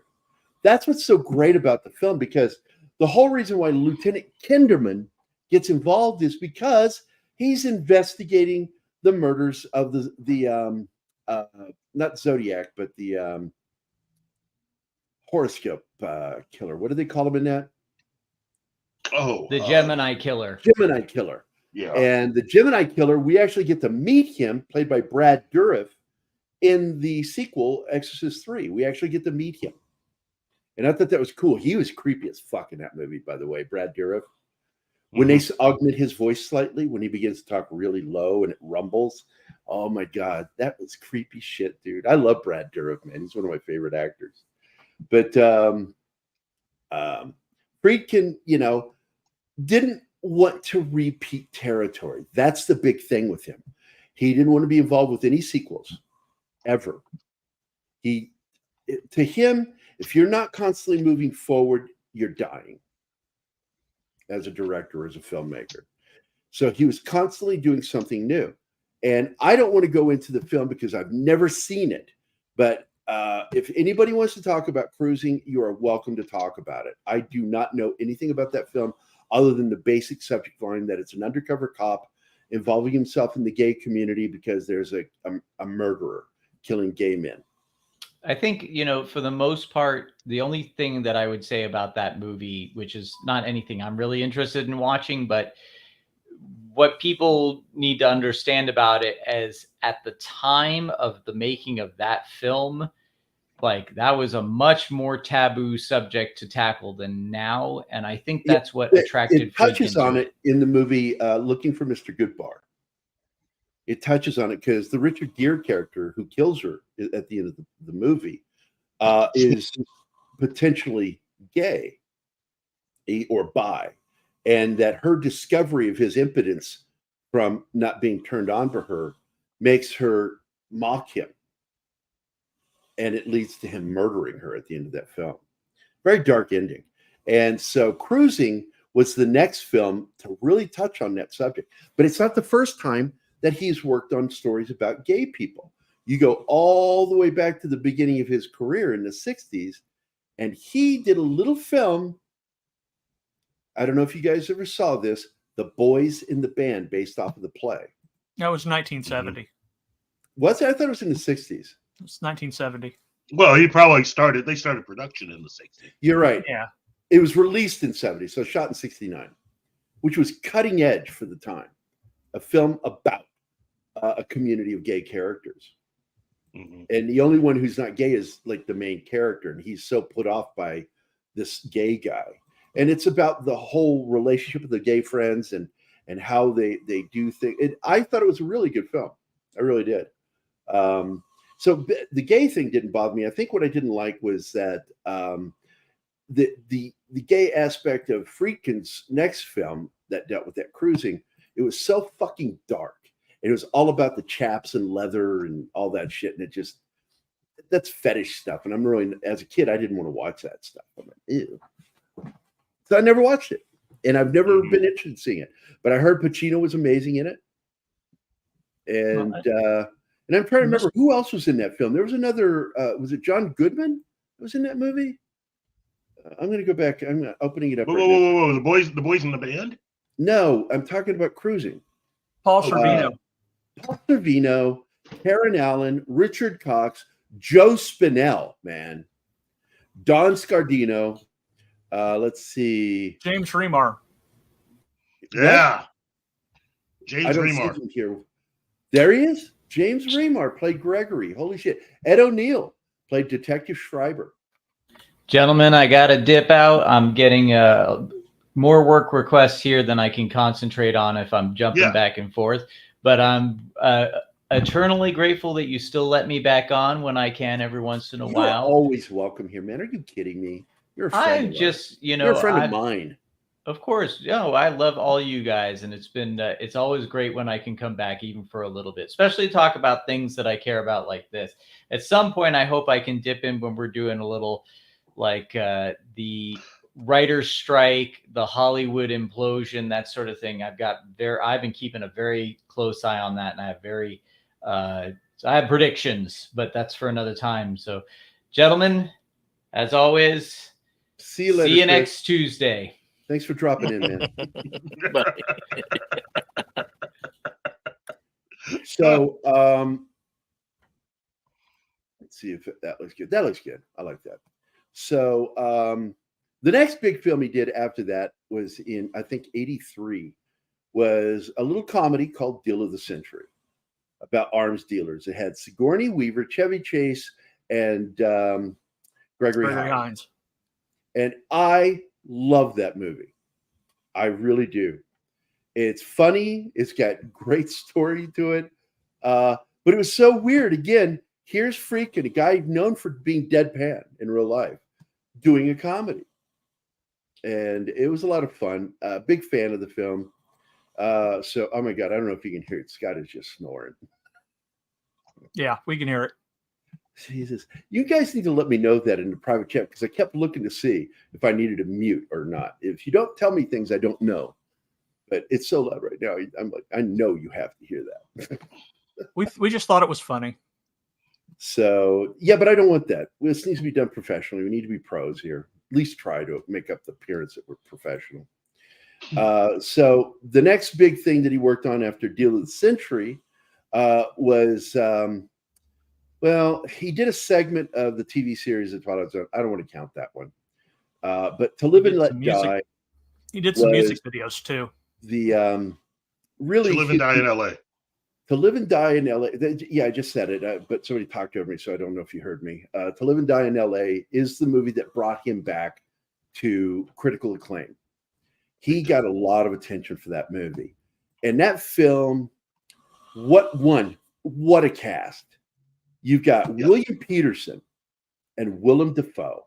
S2: That's what's so great about the film, because the whole reason why Lieutenant Kinderman gets involved is because he's investigating the murders of the not Zodiac, but the horoscope killer. What do they call him in that?
S5: Oh,
S6: the Gemini killer.
S2: Gemini killer.
S5: Yeah.
S2: And the Gemini killer, we actually get to meet him, played by Brad Dourif, in the sequel, Exorcist 3. We actually get to meet him. And I thought that was cool. He was creepy as fuck in that movie, by the way, Brad Dourif. When they augment his voice slightly, when he begins to talk really low and it rumbles, oh my God, that was creepy shit, dude. I love Brad Dourif, man. He's one of my favorite actors. But Friedkin, didn't want to repeat territory. That's the big thing with him. He didn't want to be involved with any sequels, ever. To him, if you're not constantly moving forward, you're dying. As a director, as a filmmaker. So he was constantly doing something new. And I don't want to go into the film because I've never seen it. But if anybody wants to talk about Cruising, you are welcome to talk about it. I do not know anything about that film other than the basic subject line that it's an undercover cop involving himself in the gay community because there's a murderer killing gay men.
S6: I think, for the most part, the only thing that I would say about that movie, which is not anything I'm really interested in watching, but what people need to understand about it is at the time of the making of that film, like that was a much more taboo subject to tackle than now. And I think that's what attracted
S2: it touches on it in the movie Looking for Mr. Goodbar. It touches on it because the Richard Gere character who kills her at the end of the movie is potentially gay or bi, and that her discovery of his impotence from not being turned on for her makes her mock him, and it leads to him murdering her at the end of that film. Very dark ending. And so Cruising was the next film to really touch on that subject, but it's not the first time that he's worked on stories about gay people. You go all the way back to the beginning of his career in the 60s, and he did a little film. I don't know if you guys ever saw this, The Boys in the Band, based off of the play.
S4: That was 1970.
S2: Was it? I thought it was in the 60s.
S4: It's 1970.
S5: Well, they started production in the 60s.
S2: You're right.
S4: Yeah.
S2: It was released in 70, so shot in 69, which was cutting edge for the time. A film about a community of gay characters.
S5: Mm-hmm.
S2: And the only one who's not gay is like the main character. And he's so put off by this gay guy. And it's about the whole relationship with the gay friends and how they do things. And I thought it was a really good film. I really did. So the gay thing didn't bother me. I think what I didn't like was that the gay aspect of Friedkin's next film that dealt with that Cruising, it was so fucking dark. it was all about the chaps and leather and all that shit. And that's fetish stuff. And I'm really, as a kid, I didn't want to watch that stuff. I'm like, ew. So I never watched it. And I've never been interested in seeing it. But I heard Pacino was amazing in it. And I'm trying to remember who else was in that film. There was another, was it John Goodman that was in that movie? I'm going to go back. I'm opening it up.
S5: Whoa. The boys in the band?
S2: No, I'm talking about Cruising.
S4: Paul Sorvino.
S2: Paul Sorvino, Karen Allen, Richard Cox, Joe Spinell, man. Don Scardino. Let's see.
S4: James Remar.
S5: Yeah.
S2: I
S5: James
S2: don't see
S5: Remar.
S2: him here. There he is. James Remar played Gregory. Holy shit. Ed O'Neill played Detective Schreiber.
S6: Gentlemen, I got to dip out. I'm getting more work requests here than I can concentrate on if I'm jumping back and forth. But I'm eternally grateful that you still let me back on when I can every once in a while.
S2: You're always welcome here, man. Are you kidding me? You're a friend.
S6: I'm just,
S2: you're a friend of mine.
S6: Of course. I love all you guys. And it's been, it's always great when I can come back even for a little bit, especially talk about things that I care about like this. At some point, I hope I can dip in when we're doing a little like the writer's strike, the Hollywood implosion, that sort of thing. I've been keeping a very close eye on that. And I have so I have predictions, but that's for another time. So gentlemen, as always,
S2: see you later.
S6: See you next Tuesday.
S2: Thanks for dropping in, man. So, let's see if that looks good. That looks good. I like that. So, the next big film he did after that was in, I think, 1983, was a little comedy called Deal of the Century about arms dealers. It had Sigourney Weaver, Chevy Chase, and Gregory Hines. And I love that movie. I really do. It's funny. It's got great story to it. But it was so weird. Again, here's Friedkin, a guy known for being deadpan in real life, doing a comedy. And it was a lot of fun. Big fan of the film. So, oh my God, I don't know if you can hear it. Scott is just snoring.
S4: Yeah, we can hear it.
S2: Jesus, you guys need to let me know that in the private chat because I kept looking to see if I needed to mute or not. If you don't tell me things I don't know, but it's so loud right now. I'm like, I know you have to hear that.
S4: we just thought it was funny.
S2: So yeah, but I don't want that. This needs to be done professionally. We need to be pros here. At least try to make up the appearance that we're professional. So the next big thing that he worked on after Deal of the Century was. Well, he did a segment of the TV series at Twilight Zone. I don't want to count that one. But To Live and Let Die.
S4: He did some music videos too.
S2: The really
S5: To Live and Die in LA.
S2: To Live and Die in LA. Yeah, I just said it, but somebody talked over me, so I don't know if you heard me. To Live and Die in LA is the movie that brought him back to critical acclaim. He got a lot of attention for that movie. And that film, what a cast. You've got William Peterson and Willem Dafoe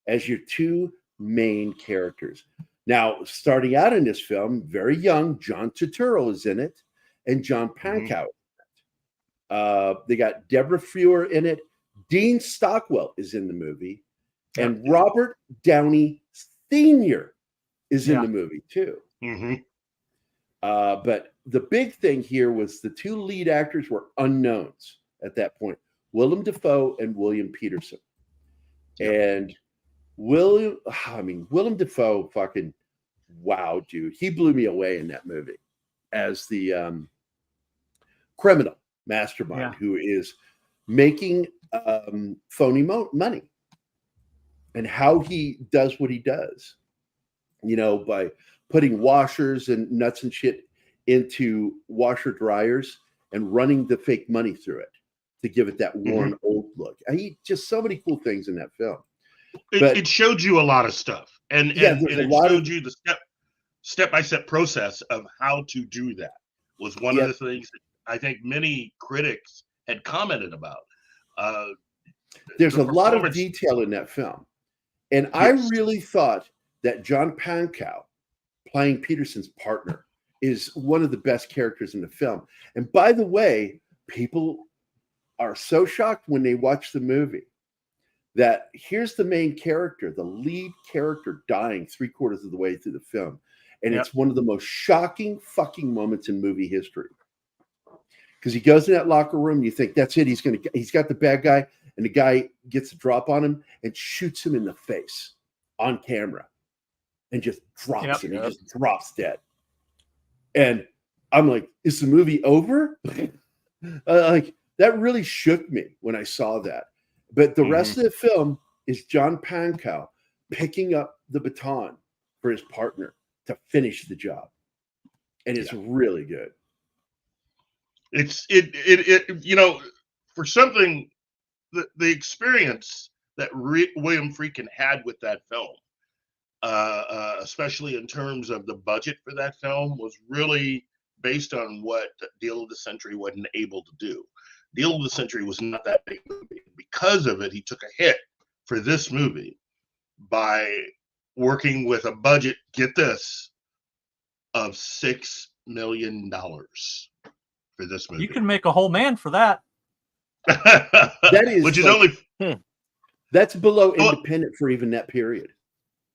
S2: as your two main characters. Now, starting out in this film, very young, John Turturro is in it, and John Pankow. They got Deborah Frewer in it. Dean Stockwell is in the movie, and Robert Downey Sr. is in the movie too. But the big thing here was the two lead actors were unknowns at that point, Willem Dafoe and William Peterson. And Willem Dafoe fucking, wow, dude. He blew me away in that movie as the criminal mastermind who is making phony money, and how he does what he does, by putting washers and nuts and shit into washer dryers and running the fake money through it to give it that worn old look. Just so many cool things in that film.
S5: It showed you a lot of stuff, and it showed you the step-by-step process of how to do that. Was one of the things that I think many critics had commented about.
S2: There's a lot of detail in that film, and I really thought that John Pankow, playing Peterson's partner, is one of the best characters in the film. And by the way, people are so shocked when they watch the movie that here's the main character, the lead character, dying 3/4 of the way through the film. And
S4: Yep.
S2: it's one of the most shocking fucking moments in movie history. Because he goes in that locker room, you think that's it. He's got the bad guy, and the guy gets a drop on him and shoots him in the face on camera, and just drops him. He just drops dead. And I'm like, is the movie over? Like that really shook me when I saw that. But the rest of the film is John Pankow picking up the baton for his partner to finish the job, and it's really good.
S5: It for something, the experience that William Friedkin had with that film, especially in terms of the budget for that film, was really based on what Deal of the Century wasn't able to do. Deal of the Century was not that big movie. Because of it, he took a hit for this movie by working with a budget, get this, of $6 million for this movie.
S4: You can make a whole man for that.
S2: That is,
S5: which is
S2: like,
S5: only
S2: that's below independent for even that period.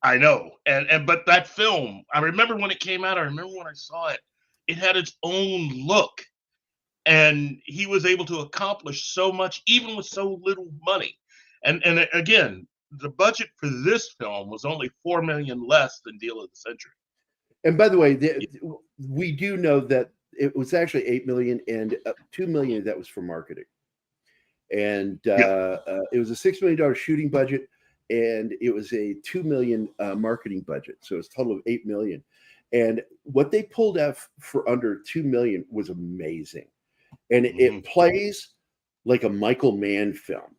S5: I know, and but that film, I remember when it came out. I remember when I saw it. It had its own look, and he was able to accomplish so much, even with so little money. And again, the budget for this film was only $4 million less than Deal of the Century.
S2: And by the way, we do know that it was actually $8 million, and $2 million of that was for marketing. And it was a $6 million shooting budget, and it was a $2 million marketing budget. So it's a total of $8 million. And what they pulled out for under $2 million was amazing. And it plays like a Michael Mann film.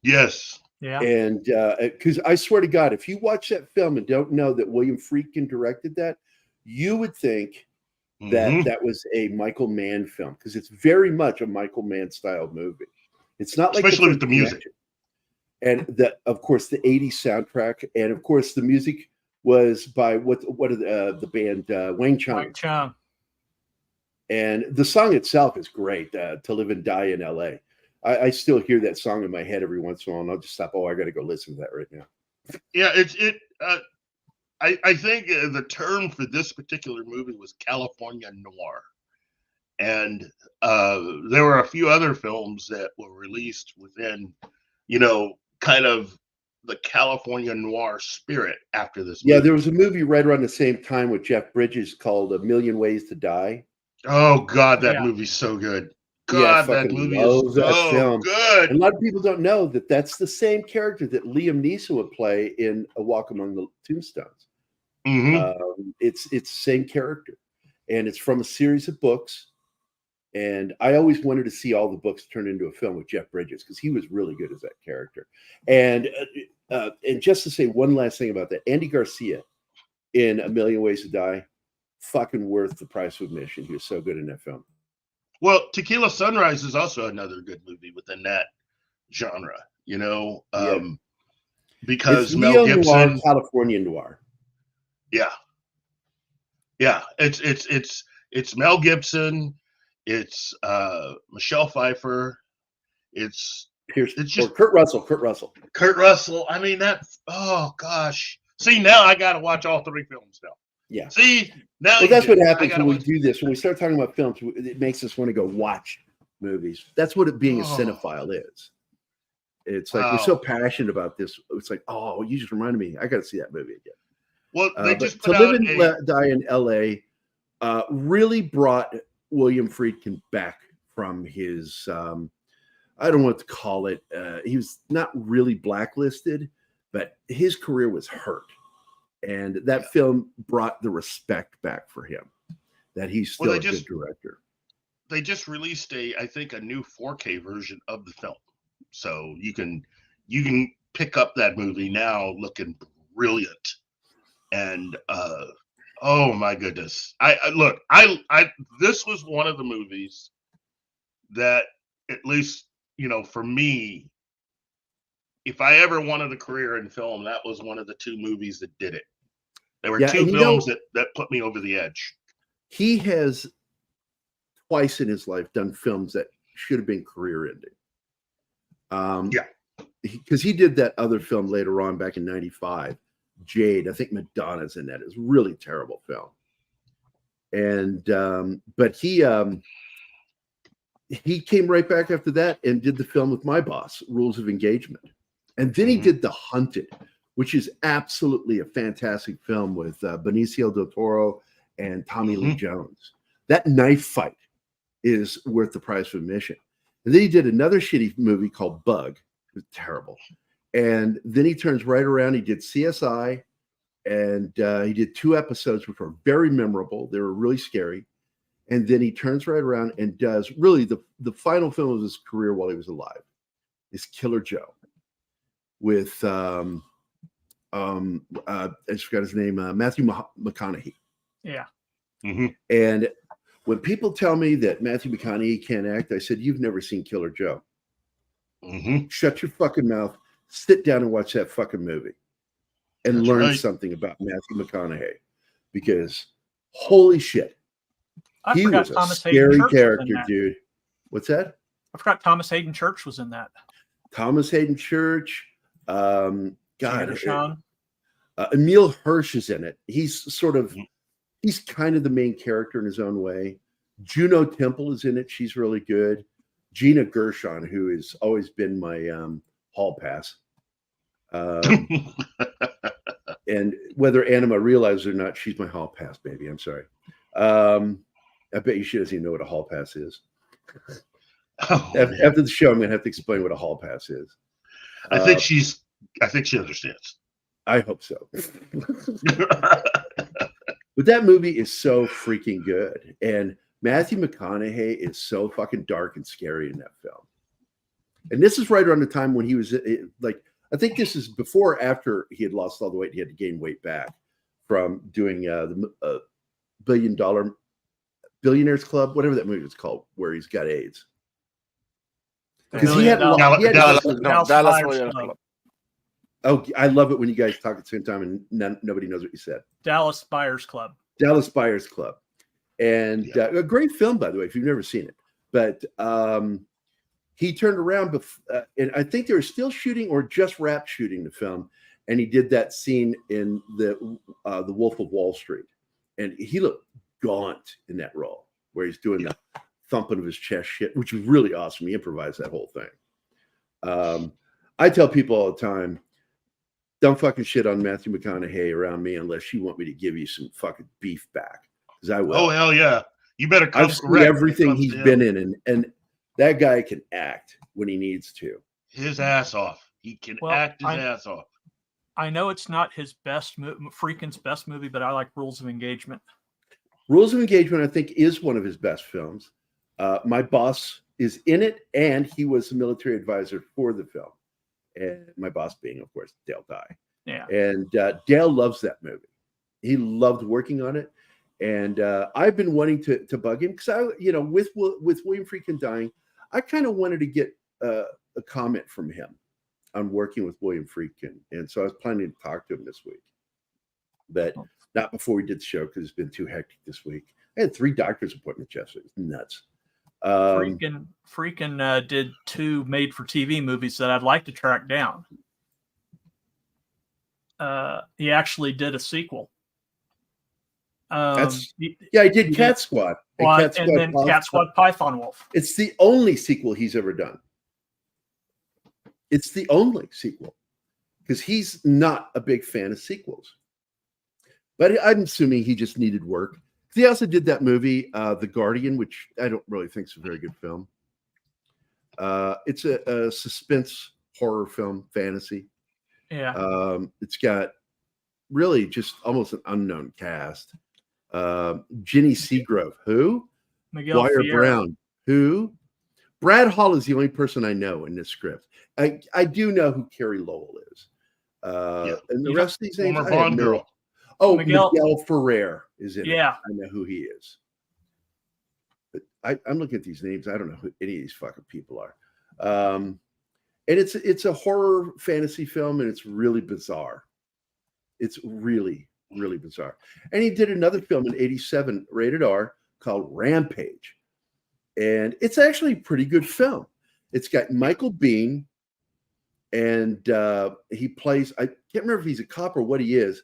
S5: Yes.
S4: Yeah.
S2: And because I swear to God, if you watch that film and don't know that William Friedkin directed that, you would think that that was a Michael Mann film, because it's very much a Michael Mann style movie. It's not like,
S5: especially with the music,
S2: and of course the '80s soundtrack, and of course the music was by what are the band Wang Chung.
S4: Wang Chung.
S2: And the song itself is great. To Live and Die in L.A. I still hear that song in my head every once in a while, and I'll just stop. Oh, I got to go listen to that right now.
S5: Yeah, I think the term for this particular movie was California noir, and there were a few other films that were released within, kind of the California noir spirit after this movie.
S2: Yeah, there was a movie right around the same time with Jeff Bridges called A Million Ways to Die.
S5: Oh God, that movie's so good. God, that movie is so good.
S2: And a lot of people don't know that that's the same character that Liam Neeson would play in A Walk Among the Tombstones. It's the same character, and it's from a series of books. And I always wanted to see all the books turned into a film with Jeff Bridges, because he was really good as that character. And just to say one last thing about that, Andy Garcia in A Million Ways to Die, fucking worth the price of admission. He was so good in that film.
S5: Well, Tequila Sunrise is also another good movie within that genre, because
S2: it's
S5: Mel Gibson,
S2: noir, California noir.
S5: Yeah, it's Mel Gibson, it's Michelle Pfeiffer, it's just
S2: Kurt Russell.
S5: Kurt Russell. I mean oh gosh. See, now I got to watch all three films now.
S2: Yeah.
S5: See, now
S2: that's what happens when we do this. When we start talking about films, it makes us want to go watch movies. That's what being a cinephile is. It's like we're so passionate about this. It's like, oh, you just reminded me. I got to see that movie again.
S5: Well, they just
S2: To Live and Die in L.A. Really brought William Friedkin back from his, I don't know what to call it. He was not really blacklisted, but his career was hurt. And that film brought the respect back for him, that he's still a good director.
S5: They just released I think a new 4K version of the film. So you can pick up that movie now looking brilliant. And oh my goodness. I this was one of the movies that, at least, for me, if I ever wanted a career in film, that was one of the two movies that did it. There were two films that put me over the edge.
S2: he has twice in his life done films that should have been career ending. Because he did that other film later on back in '95, Jade. I think Madonna's in that. It's a really terrible film. And but he came right back after that and did the film with my boss, Rules of Engagement. And then he did The Hunted, which is absolutely a fantastic film with Benicio del Toro and Tommy Lee Jones. That knife fight is worth the price of admission. And then he did another shitty movie called Bug. It was terrible. And then he turns right around. He did CSI, and he did 2 episodes, which were very memorable. They were really scary. And then he turns right around and does really the final film of his career while he was alive is Killer Joe with I just forgot his name, Matthew McConaughey.
S4: Yeah.
S2: And when people tell me that Matthew McConaughey can't act, I said, you've never seen Killer Joe. Shut your fucking mouth, sit down and watch that fucking movie and learn something about Matthew McConaughey, because holy shit. He was a scary character, dude. What's that?
S4: I forgot Thomas Hayden Church was in that.
S2: Thomas Hayden Church. God, Emil Hirsch is in it. He's kind of the main character in his own way. Juno Temple is in it. She's really good. Gina Gershon, who has always been my hall pass. And whether Anima realizes it or not, she's my hall pass, baby. I'm sorry. I bet you she doesn't even know what a hall pass is. After the show, I'm going to have to explain what a hall pass is.
S5: I think she understands.
S2: I hope so. But that movie is so freaking good. And Matthew McConaughey is so fucking dark and scary in that film. And this is right around the time when he was like, I think this is before or after he had lost all the weight. He had to gain weight back from doing the Billionaires Club, whatever that movie was called, where he's got AIDS. Because he had
S3: Dallas
S2: Club. Oh, I love it when you guys talk at the same time and nobody knows what you said.
S4: Dallas Buyers Club.
S2: Dallas Buyers Club. And a great film, by the way, if you've never seen it. But he turned around, and I think they were still shooting or just wrapped shooting the film. And he did that scene in the Wolf of Wall Street. And he looked gaunt in that role, where he's doing the thumping of his chest shit, which was really awesome. He improvised that whole thing. I tell people all the time, don't fucking shit on Matthew McConaughey around me unless you want me to give you some fucking beef back. Because I will.
S5: Oh, hell yeah. You better come
S2: I've seen everything he's been in, and that guy can act when he needs to.
S5: His ass off. He can act his ass off.
S4: I know it's not his best Friedkin's best movie, but I like Rules of Engagement.
S2: Rules of Engagement, I think, is one of his best films. My boss is in it, and he was the military advisor for the film. And my boss being, of course, Dale Dye.
S4: Yeah.
S2: And Dale loves that movie. He loved working on it. And I've been wanting to bug him because with William Friedkin dying, I kind of wanted to get a comment from him on working with William Friedkin. And so I was planning to talk to him this week, but not before we did the show because it's been too hectic this week. I had 3 doctor's appointments yesterday. It's nuts.
S4: Friedkin did 2 made-for-TV movies that I'd like to track down. He actually did a sequel.
S2: He did Cat Squad.
S4: And then Cat Squad Python Wolf.
S2: It's the only sequel he's ever done. It's the only sequel because he's not a big fan of sequels. But I'm assuming he just needed work. He also did that movie, The Guardian, which I don't really think is a very good film. It's a suspense horror film, fantasy.
S4: Yeah.
S2: It's got really just almost an unknown cast. Ginny Seagrove, who?
S4: Miguel
S2: Wire
S4: Fiera.
S2: Brown, who? Brad Hall is the only person I know in this script. I do know who Carrie Lowell is. And the rest of these names, I have no. Oh, Miguel Ferrer is in it. I know who he is. But I'm looking at these names. I don't know who any of these fucking people are. And it's a horror fantasy film, and it's really bizarre. It's really, really bizarre. And he did another film in '87, rated R, called Rampage, and it's actually a pretty good film. It's got Michael Biehn, and he plays. I can't remember if he's a cop or what he is,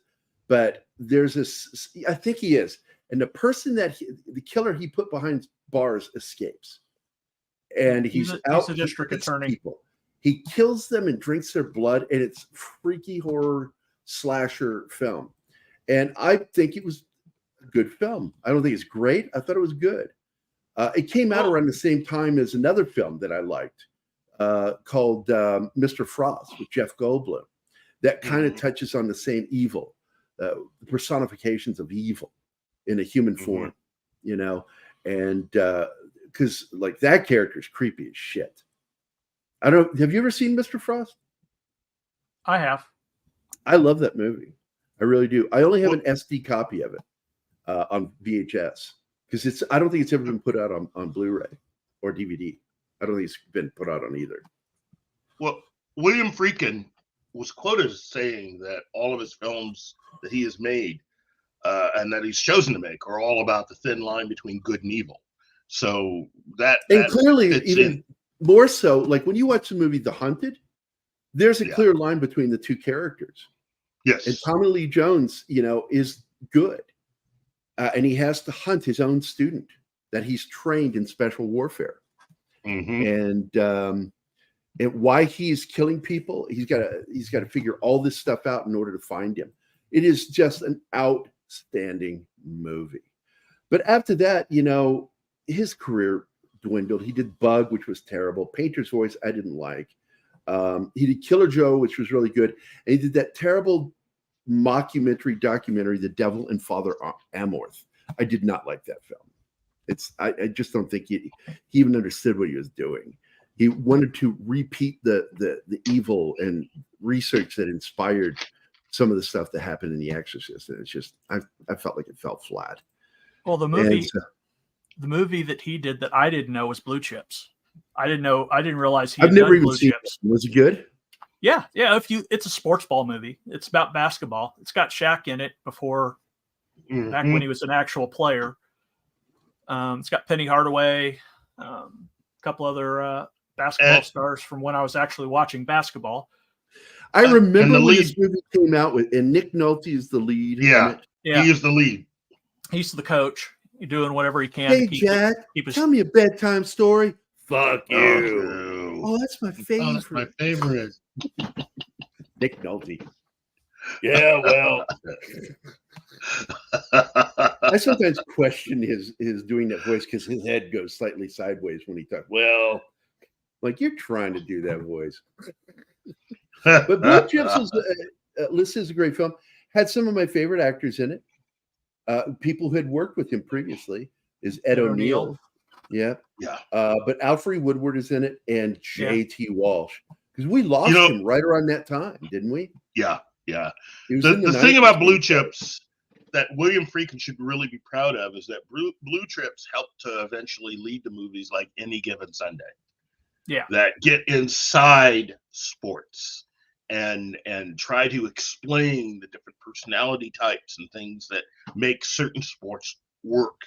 S2: but there's this. I think he is, and the person the killer he put behind bars escapes, and he's out.
S4: He's a district attorney.
S2: People. He kills them and drinks their blood, and it's freaky horror slasher film. And I think it was a good film. I don't think it's great. I thought it was good. It came out around the same time as another film that I liked called Mr. Frost with Jeff Goldblum. That kind of touches on the same evil, the personifications of evil in a human form, you know, and because like that character is creepy as shit. Have you ever seen Mr. Frost?
S4: I have.
S2: I love that movie. I really do. I only have an SD copy of it on VHS because I don't think it's ever been put out on Blu-ray or DVD. I don't think it's been put out on either.
S5: Well, William Friedkin was quoted as saying that all of his films that he has made and that he's chosen to make are all about the thin line between good and evil. So that
S2: clearly even more so, like when you watch the movie The Hunted, there's a clear line between the two characters.
S5: Yes.
S2: And Tommy Lee Jones, you know, is good. And he has to hunt his own student that he's trained in special warfare. And why he's killing people, he's got to figure all this stuff out in order to find him. It is just an outstanding movie. But after that, you know, his career dwindled. He did Bug, which was terrible. Painter's Voice, I didn't like. He did Killer Joe, which was really good. And he did that terrible documentary, The Devil and Father Amorth. I did not like that film. I just don't think he even understood what he was doing. He wanted to repeat the evil and research that inspired some of the stuff that happened in The Exorcist. And it's just, I felt like it fell flat.
S4: Well, the movie that he did that I didn't know was Blue Chips. I didn't realize he had
S2: never
S4: done
S2: even
S4: Blue
S2: seen
S4: Chips.
S2: it. Was it good?
S4: Yeah. It's a sports ball movie. It's about basketball. It's got Shaq in it back when he was an actual player. It's got Penny Hardaway, a couple other basketball stars from when I was actually watching basketball.
S2: I remember when this movie came out and Nick Nolte is the lead.
S5: Yeah, he is the lead.
S4: He's the coach. He's doing whatever he can.
S2: Hey, Jack, tell me a bedtime story. Fuck you. Oh, that's my favorite.
S5: Oh, that's my favorite.
S2: Nick Nolte. Yeah, well. I sometimes question his doing that voice because his head goes slightly sideways when he talks. Well, like you're trying to do that voice. But Blue Chips is a great film. Had some of my favorite actors in it. People who had worked with him previously is Ed O'Neill. Yeah. But Alfred Woodward is in it and J.T. Walsh. Because we lost him right around that time, didn't we?
S5: Yeah. The thing about Blue Chips that William Friedkin should really be proud of is that Blue Chips helped to eventually lead to movies like Any Given Sunday.
S4: Yeah.
S5: That get inside sports and try to explain the different personality types and things that make certain sports work.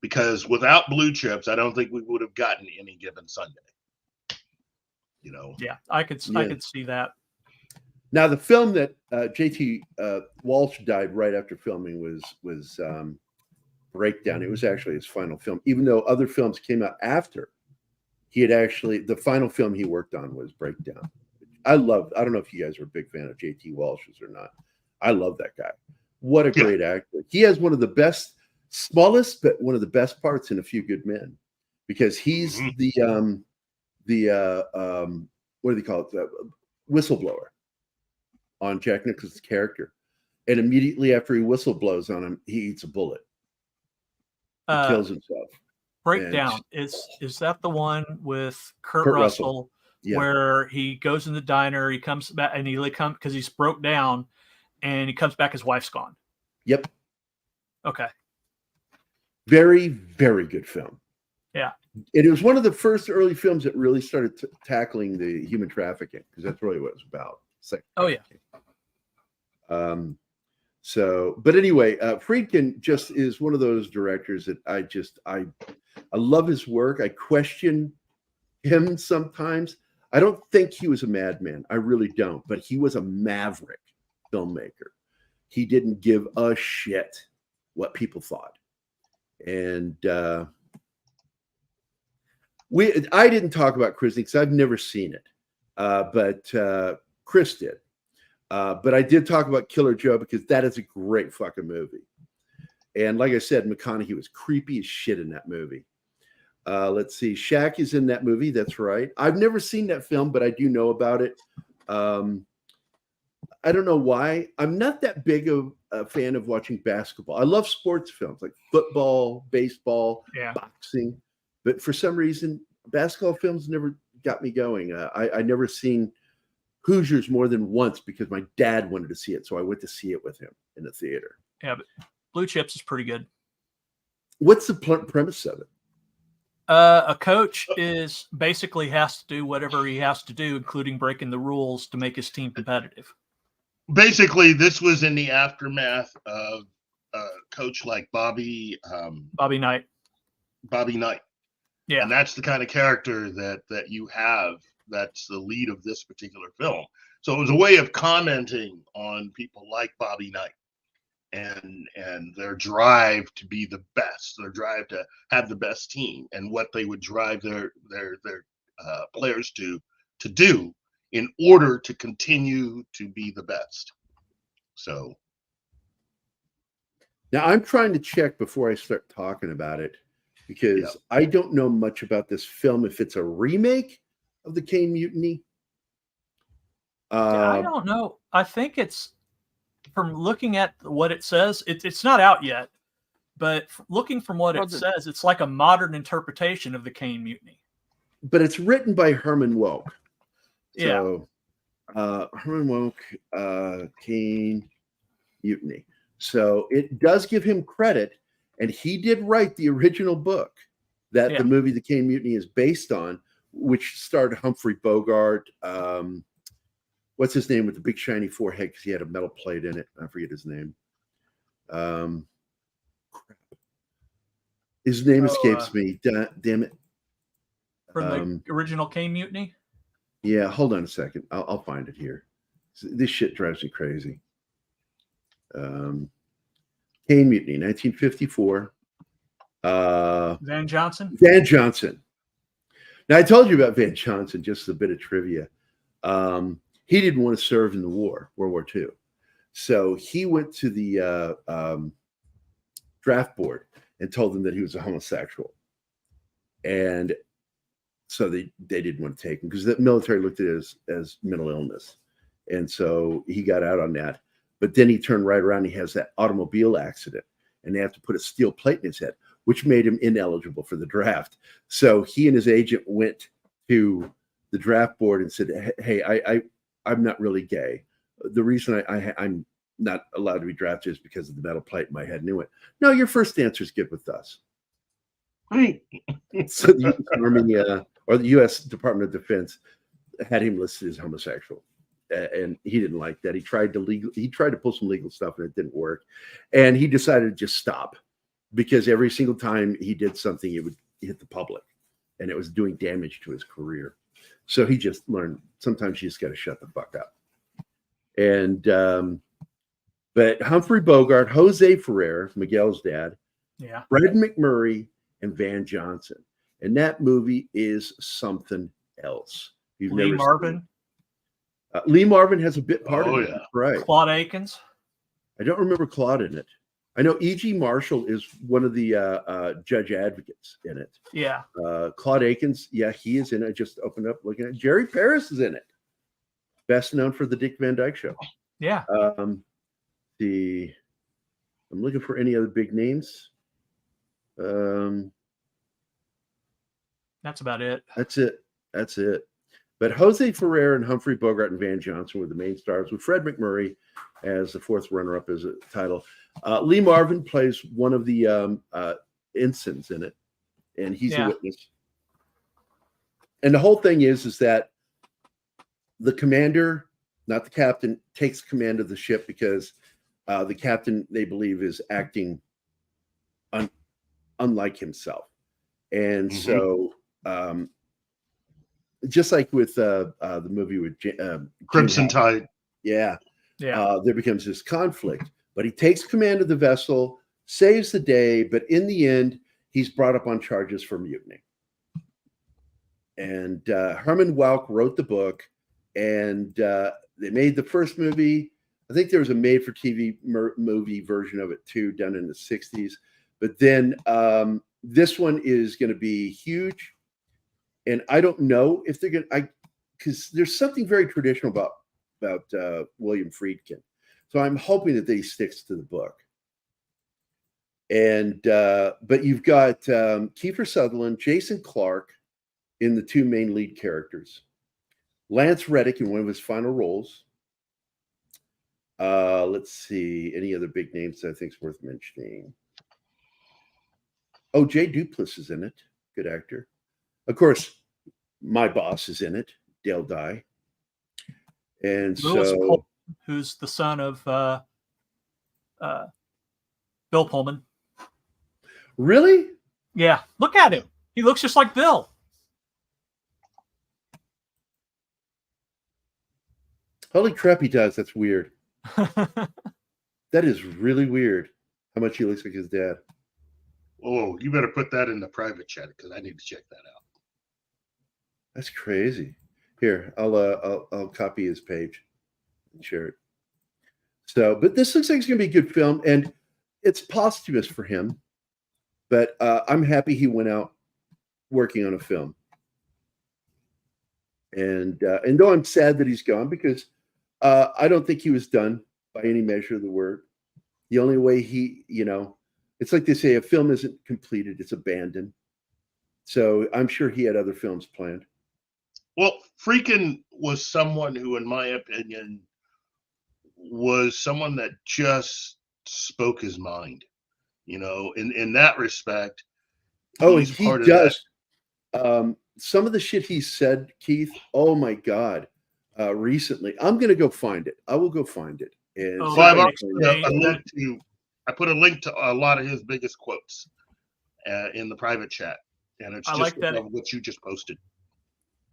S5: Because without Blue Chips, I don't think we would have gotten Any Given Sunday. You know.
S4: Yeah, I could see that.
S2: Now, the film that J.T. Walsh died right after filming was Breakdown. It was actually his final film, even though other films came out after. The final film he worked on was Breakdown. I don't know if you guys are a big fan of J.T. Walsh's or not. I love that guy. What a great actor. He has one of the smallest, but one of the best parts in A Few Good Men, because he's the what do they call it? Whistleblower on Jack Nicholson's character. And immediately after he whistle blows on him, he eats a bullet. He kills himself.
S4: Breakdown. Is that the one with Kurt Russell where he goes in the diner, he comes back and he comes because he's broke down and he comes back, his wife's gone.
S2: Yep.
S4: Okay.
S2: Very, very good film.
S4: Yeah.
S2: It was one of the first early films that really started tackling the human trafficking, because that's really what it's about.
S4: Oh, yeah.
S2: So, but anyway, Friedkin just is one of those directors that I love his work. I question him sometimes. I don't think he was a madman. I really don't. But he was a maverick filmmaker. He didn't give a shit what people thought. And I didn't talk about Chris because I've never seen it, but Chris did. But I did talk about Killer Joe because that is a great fucking movie. And like I said, McConaughey was creepy as shit in that movie. Let's see. Shaq is in that movie. That's right. I've never seen that film, but I do know about it. I don't know why. I'm not that big of a fan of watching basketball. I love sports films like football, baseball, boxing. But for some reason, basketball films never got me going. I never seen Hoosiers more than once because my dad wanted to see it. So I went to see it with him in the theater.
S4: Yeah, but Blue Chips is pretty good.
S2: What's the premise of it?
S4: A coach is basically has to do whatever he has to do, including breaking the rules to make his team competitive.
S5: Basically, this was in the aftermath of a coach like Bobby
S4: Knight.
S5: Bobby Knight.
S4: Yeah.
S5: And that's the kind of character that you have that's the lead of this particular film. So it was a way of commenting on people like Bobby Knight and their drive to be the best, their drive to have the best team, and what they would drive their players to do in order to continue to be the best. So
S2: now I'm trying to check before I start talking about it because I don't know much about this film. If it's a remake of the Caine Mutiny,
S4: I don't know. I think it's, from looking at what it says, it's not out yet, but looking from what it says, it's like a modern interpretation of the Caine Mutiny.
S2: But it's written by Herman Wouk.
S4: Yeah.
S2: So Herman Wouk, Caine Mutiny. So it does give him credit, and he did write the original book that the movie The Caine Mutiny is based on, which starred Humphrey Bogart. What's his name with the big shiny forehead? Because he had a metal plate in it. I forget his name. Crap. His name escapes me. Damn it.
S4: From the original Caine Mutiny?
S2: Yeah, hold on a second. I'll find it here. This shit drives me crazy. Caine Mutiny, 1954.
S4: Van Johnson?
S2: Van Johnson. Now, I told you about Van Johnson, just a bit of trivia. He didn't want to serve in the war, World War II. So he went to the draft board and told them that he was a homosexual. And so they didn't want to take him because the military looked at it as mental illness. And so he got out on that. But then he turned right around. He has that automobile accident, and they have to put a steel plate in his head, which made him ineligible for the draft. So he and his agent went to the draft board and said, hey, I'm not really gay. The reason I'm not allowed to be drafted is because of the metal plate in my head. And they went, no, your first answer is good with us. So the U.S. Army or the U.S. Department of Defense had him listed as homosexual. And he didn't like that. He tried to pull some legal stuff and it didn't work. And he decided to just stop because every single time he did something, it would hit the public and it was doing damage to his career. So he just learned sometimes you just got to shut the fuck up. And, but Humphrey Bogart, Jose Ferrer, Miguel's dad, Fred McMurray, and Van Johnson. And that movie is something else.
S4: Lee Marvin.
S2: Lee Marvin has a bit part in it. Right.
S4: Claude Akins.
S2: I don't remember Claude in it. I know E.G. Marshall is one of the judge advocates in it.
S4: Yeah.
S2: Claude Akins, he is in it. I just opened up looking at it. Jerry Paris is in it. Best known for the Dick Van Dyke Show.
S4: Yeah.
S2: I'm looking for any other big names.
S4: That's about it.
S2: That's it. But Jose Ferrer and Humphrey Bogart and Van Johnson were the main stars, with Fred McMurray as the fourth runner-up as a title. Lee Marvin plays one of the ensigns in it, and he's a witness. And the whole thing is that the commander, not the captain, takes command of the ship because The captain, they believe, is acting unlike himself. And so, just like with the movie with
S5: Crimson Tide.
S2: Yeah.
S4: Yeah.
S2: There becomes this conflict, but he takes command of the vessel, saves the day, but in the end, he's brought up on charges for mutiny. And Herman Welk wrote the book, and they made the first movie. I think there was a made-for-TV movie version of it too, done in the 60s. But then this one is going to be huge. And I don't know if they're going to, because there's something very traditional about William Friedkin. So I'm hoping that he sticks to the book. And but you've got Kiefer Sutherland, Jason Clarke in the two main lead characters, Lance Reddick in one of his final roles. Let's see, any other big names that I think is worth mentioning. Oh, Jay Duplass is in it. Good actor. Of course, my boss is in it, Dale Dye. And
S4: Lewis
S2: so,
S4: Pullman, who's the son of Bill Pullman.
S2: really?
S4: Yeah, look at him. He looks just like Bill.
S2: Holy crap, he does. That's weird. That is really weird how much he looks like his dad.
S5: Oh, you better put that in the private chat because I need to check that out.
S2: That's crazy. Here, I'll copy his page and share it. So, but this looks like it's going to be a good film, and it's posthumous for him. But I'm happy he went out working on a film. And though I'm sad that he's gone, because I don't think he was done by any measure of the word. The only way it's like they say, a film isn't completed, it's abandoned. So I'm sure he had other films planned.
S5: Well, Friedkin was someone who, in my opinion, was someone that just spoke his mind. In that respect.
S2: Oh, and he does. Some of the shit he said, Keith, oh my God, recently. I'm going to go find it. I will go find it. And
S5: I put a link to a lot of his biggest quotes in the private chat. And it's just what you just posted.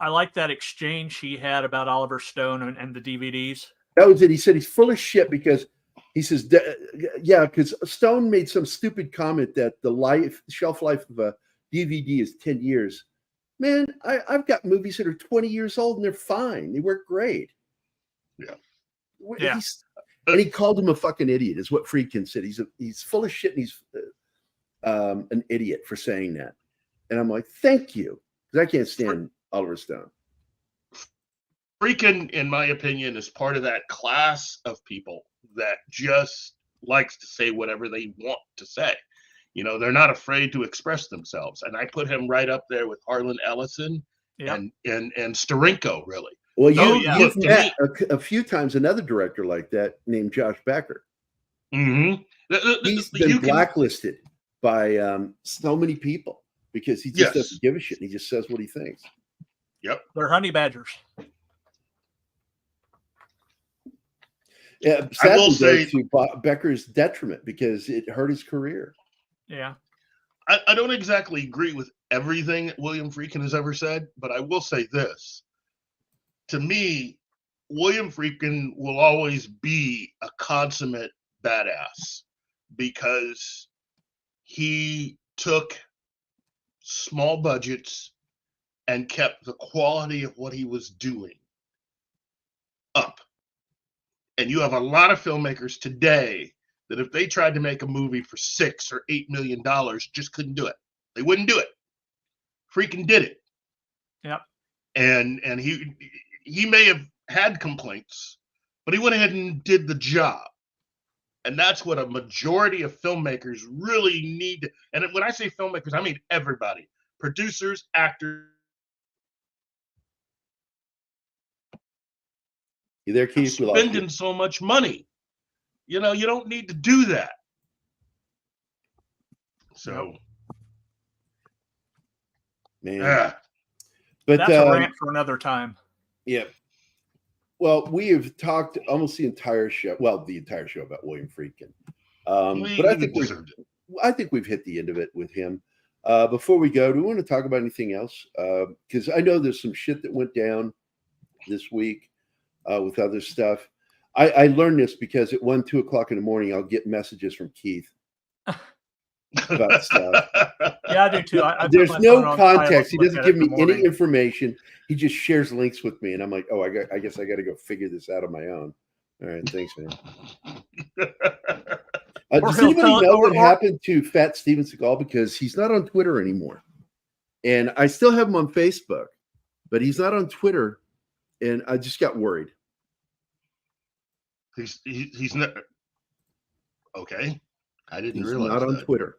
S4: I like that exchange he had about Oliver Stone and the DVDs.
S2: That was it. He said he's full of shit because he says, because Stone made some stupid comment that the shelf life of a DVD is 10 years. Man, I've got movies that are 20 years old and they're fine. They work great.
S5: Yeah.
S2: And he called him a fucking idiot, is what Friedkin said. He's full of shit and he's an idiot for saying that. And I'm like, thank you. Because I can't stand Oliver Stone.
S5: Friedkin, in my opinion, is part of that class of people that just likes to say whatever they want to say. They're not afraid to express themselves. And I put him right up there with Harlan Ellison and Steranko, really.
S2: Well, you've met a few times another director like that named Josh Becker.
S5: Mm-hmm.
S2: He's been blacklisted by so many people because he just doesn't give a shit. And he just says what he thinks.
S5: Yep.
S4: They're honey badgers.
S2: Yeah, sadly, I will say to Becker's detriment because it hurt his career.
S4: Yeah.
S5: I don't exactly agree with everything William Friedkin has ever said, but I will say this. To me, William Friedkin will always be a consummate badass because he took small budgets and kept the quality of what he was doing up. And you have a lot of filmmakers today that if they tried to make a movie for $6 or $8 million, just couldn't do it. They wouldn't do it. Friedkin did it.
S4: Yep.
S5: And he may have had complaints, but he went ahead and did the job. And that's what a majority of filmmakers really need. And when I say filmmakers, I mean everybody. Producers, actors.
S2: You there, Keith?
S5: Spending so much money. You don't need to do that. So,
S2: man. But
S4: that's a rant for another time.
S2: Yeah. Well, we have talked almost the entire show. Well, the entire show about William Friedkin. But I think
S5: deserved it.
S2: I think we've hit the end of it with him. Before we go, do we want to talk about anything else? Because I know there's some shit that went down this week with other stuff. I learned this because at 1, 2 o'clock in the morning, I'll get messages from Keith about stuff.
S4: Yeah, I do too. I put
S2: There's
S4: my
S2: no
S4: phone on
S2: context. He
S4: silent,
S2: doesn't
S4: look at
S2: give
S4: it in
S2: me
S4: the
S2: any
S4: morning.
S2: information. He just shares links with me, and I'm like, oh, I guess I got to go figure this out on my own. All right, thanks, man. Does
S4: he'll
S2: anybody
S4: tell-
S2: know
S4: or-
S2: what
S4: or-
S2: happened to Fat Steven Seagal? Because he's not on Twitter anymore, and I still have him on Facebook, but he's not on Twitter, and I just got worried.
S5: He's not okay. I didn't
S2: He's
S5: realize
S2: not on
S5: that.
S2: Twitter.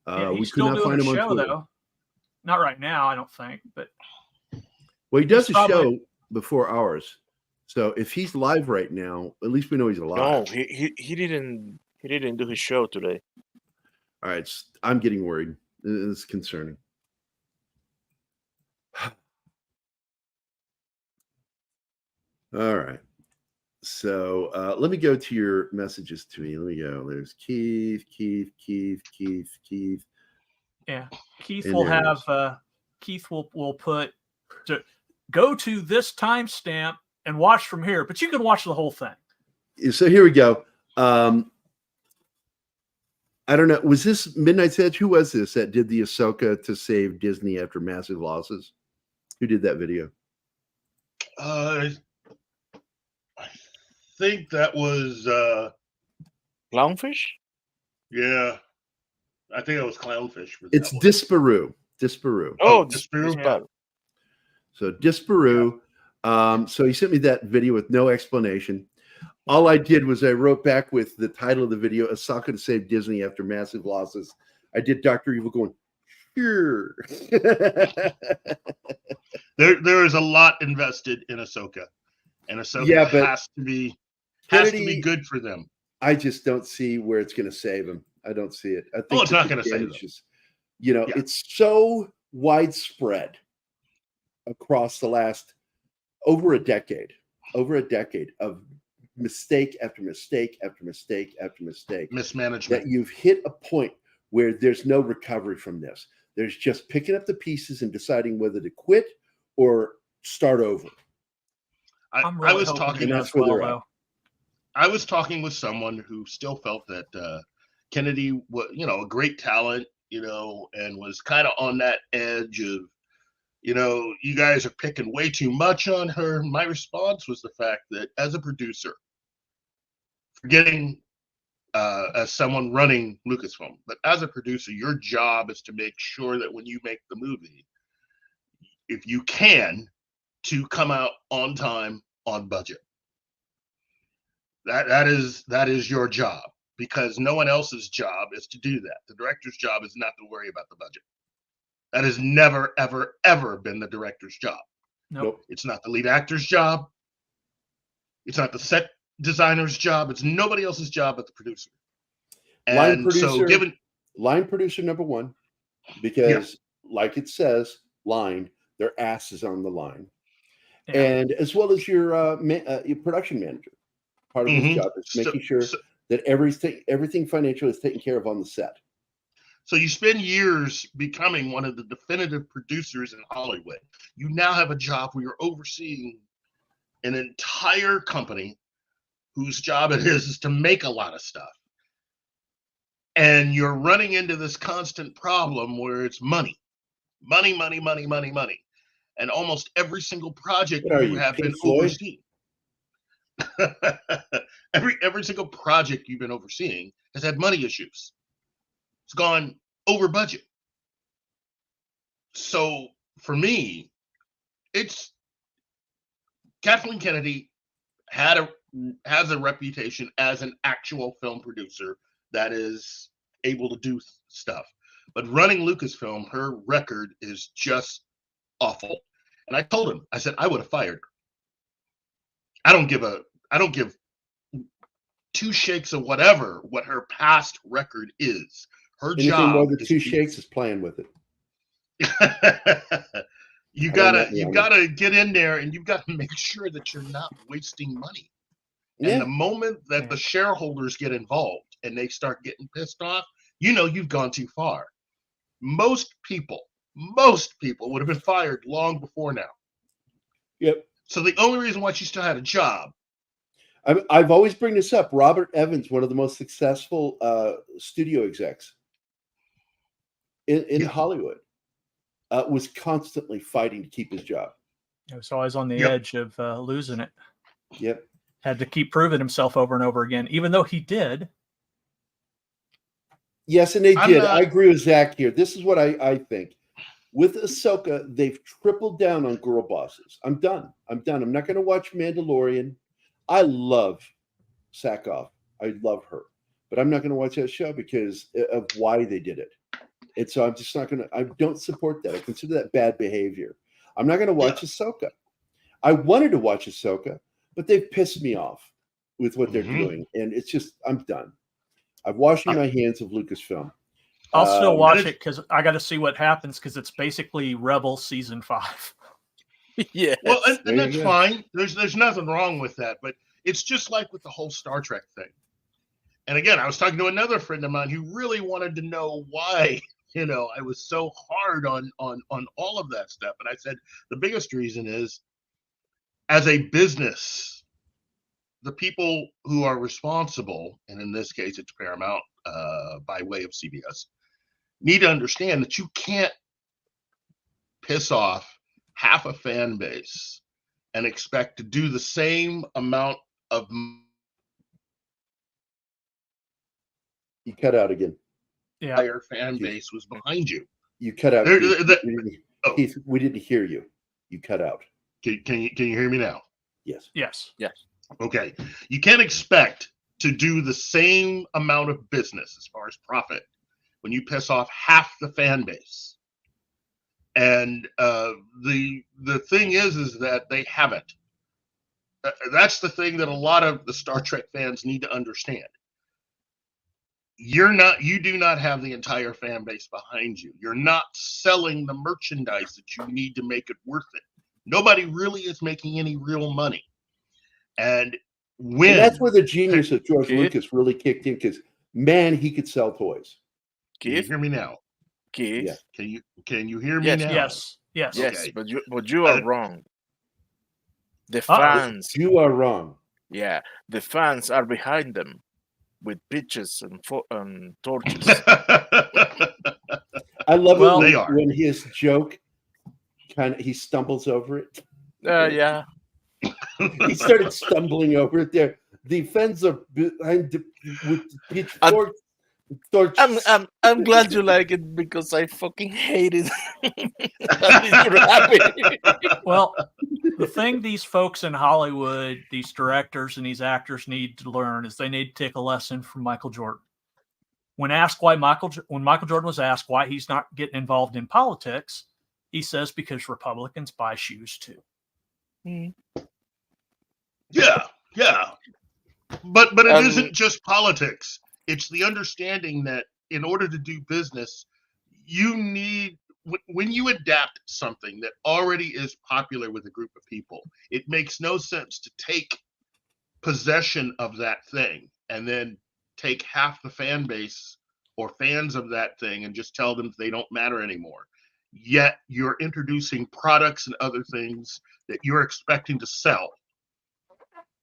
S4: Yeah,
S2: We
S4: he's
S2: could
S4: still
S2: not
S4: doing
S2: find
S4: a
S2: him on
S4: show
S2: Twitter.
S4: though. Not right now, I don't think. But
S2: Well, he does a
S4: He's probably-
S2: show before ours, so if he's live right now, at least we know he's alive.
S3: No, he didn't do his show today.
S2: All right, I'm getting worried. It's concerning. All right. So let me go to your messages to me. Let me go. There's Keith.
S4: yeah, Keith
S2: And
S4: will
S2: there it
S4: have Keith will put to go to this timestamp and watch from here, but you can watch the whole thing.
S2: So here we go. I don't know. Was this Midnight's Edge? Who was this that did the Ahsoka to save Disney after massive losses? Who did that video?
S5: I think that was
S3: Clownfish?
S5: yeah. I think it was Clownfish. For
S2: It's
S5: that one.
S2: Disparu.
S3: Oh,
S5: Disparu?
S3: Disparu.
S2: So Disparu. So he sent me that video with no explanation. All I did was I wrote back with the title of the video, Ahsoka to save Disney after massive losses. I did Dr. Evil going, sure.
S5: There is a lot invested in Ahsoka. And Ahsoka
S2: Yeah, but
S5: has to be
S2: Kennedy-
S5: good for them.
S2: I just don't see where it's going to save him. I don't see it. I think
S5: it's not going to save them. Yeah.
S2: It's so widespread across the last over a decade of mistake after mistake after mistake after mistake
S5: Mismanagement.
S2: that you've hit a point where there's no recovery from this. There's just picking up the pieces and deciding whether to quit or start over.
S4: I'm
S5: I
S4: really
S5: was
S4: hoping
S5: talking.
S4: he
S2: that's
S4: does
S2: where
S4: well,
S2: they're at.
S4: though.
S5: I was talking with someone who still felt that Kennedy was, a great talent, and was kind of on that edge of, you guys are picking way too much on her. My response was the fact that as a producer, forgetting as someone running Lucasfilm, but as a producer, your job is to make sure that when you make the movie, if you can, to come out on time, on budget. That is your job, because no one else's job is to do that. The director's job is not to worry about the budget. That has never, ever, ever been the director's job.
S4: Nope.
S5: It's not the lead actor's job. It's not the set designer's job. It's nobody else's job but the producer.
S2: Line
S5: And
S2: producer,
S5: so
S2: line producer number one, because like it says, line, their ass is on the line.
S4: Yeah.
S2: And as well as your production manager. Part of his job is making sure that everything financial is taken care of on the set.
S5: So you spend years becoming one of the definitive producers in Hollywood. You now have a job where you're overseeing an entire company whose job it is to make a lot of stuff. And you're running into this constant problem where it's money. And almost every single project you have been overseeing. every single project you've been overseeing has had money issues. It's gone over budget. So for me, it's Kathleen Kennedy has a reputation as an actual film producer that is able to do stuff. But running Lucasfilm, her record is just awful. And I told him, I said, I would have fired her. I don't give two shakes of what her past record is. Her
S2: Anything
S5: job
S2: more than
S5: is
S2: two shakes is playing with it.
S5: You
S2: I don't
S5: gotta
S2: know,
S5: you
S2: man.
S5: gotta get in there, and you've got to make sure that you're not wasting money. And
S2: Yeah.
S5: the moment that the shareholders get involved and they start getting pissed off, you've gone too far. Most people would have been fired long before now.
S2: Yep.
S5: So the only reason why she still had a job.
S2: I've always bring this up. Robert Evans, one of the most successful studio execs in Hollywood, was constantly fighting to keep his job.
S4: He was always on the edge of losing it.
S2: Yep.
S4: Had to keep proving himself over and over again, even though he did.
S2: Yes, and they did. I agree with Zach here. This is what I think. With Ahsoka, they've tripled down on girl bosses. I'm done. I'm not going to watch Mandalorian. I love Sackhoff. I love her. But I'm not going to watch that show because of why they did it. And so I'm just not going to. I don't support that. I consider that bad behavior. I'm not going to watch Ahsoka. I wanted to watch Ahsoka, but they've pissed me off with what they're doing. And it's just, I'm done. I'm washing my hands of Lucasfilm.
S4: I'll still watch it because I got to see what happens because it's basically Rebel season 5.
S3: Yeah.
S5: Well, and that's fine. There's nothing wrong with that, but it's just like with the whole Star Trek thing. And again, I was talking to another friend of mine who really wanted to know why, I was so hard on all of that stuff. And I said, the biggest reason is, as a business, the people who are responsible, and in this case, it's Paramount by way of CBS, need to understand that you can't piss off half a fan base and expect to do the same amount of.
S2: You cut out again.
S4: Yeah.
S5: Entire fan base was behind you.
S2: You cut out.
S5: Keith,
S2: we didn't hear you. You cut out.
S5: Can you hear me now?
S2: Yes.
S4: Yes.
S5: Okay. You can't expect to do the same amount of business as far as profit when you piss off half the fan base. And the thing is that they haven't. That's the thing that a lot of the Star Trek fans need to understand. You do not have the entire fan base behind you. You're not selling the merchandise that you need to make it worth it. Nobody really is making any real money. And
S2: that's where the genius of George Lucas really kicked in, because man, he could sell toys.
S5: Can you hear me now?
S3: Keith?
S5: Yeah. Can you hear me now?
S4: Yes.
S5: Okay.
S3: But you are wrong. The fans.
S2: You are wrong.
S3: Yeah, the fans are behind them with pitches and torches.
S2: I love
S5: it
S2: when his joke he stumbles over it.
S3: Yeah.
S2: He started stumbling over it there. The fans are behind with pitchforks.
S3: I'm glad you like it because I fucking hate it.
S4: Well, the thing these folks in Hollywood, these directors and these actors need to learn is they need to take a lesson from Michael Jordan. When Michael Jordan was asked why he's not getting involved in politics, he says because Republicans buy shoes too.
S5: Yeah. But it isn't just politics. It's the understanding that in order to do business, you need, when you adapt something that already is popular with a group of people, it makes no sense to take possession of that thing and then take half the fan base or fans of that thing and just tell them they don't matter anymore. Yet you're introducing products and other things that you're expecting to sell,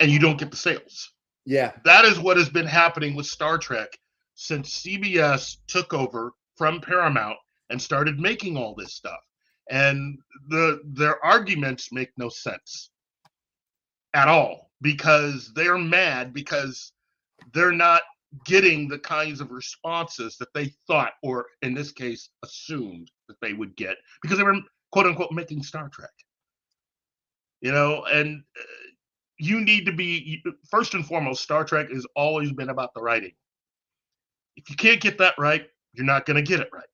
S5: and you don't get the sales.
S2: Yeah.
S5: That is what has been happening with Star Trek since CBS took over from Paramount and started making all this stuff. And their arguments make no sense at all, because they're mad because they're not getting the kinds of responses that they thought, or in this case, assumed that they would get, because they were, quote unquote, making Star Trek. And you need to be, first and foremost, Star Trek has always been about the writing. If you can't get that right, you're not going to get it right.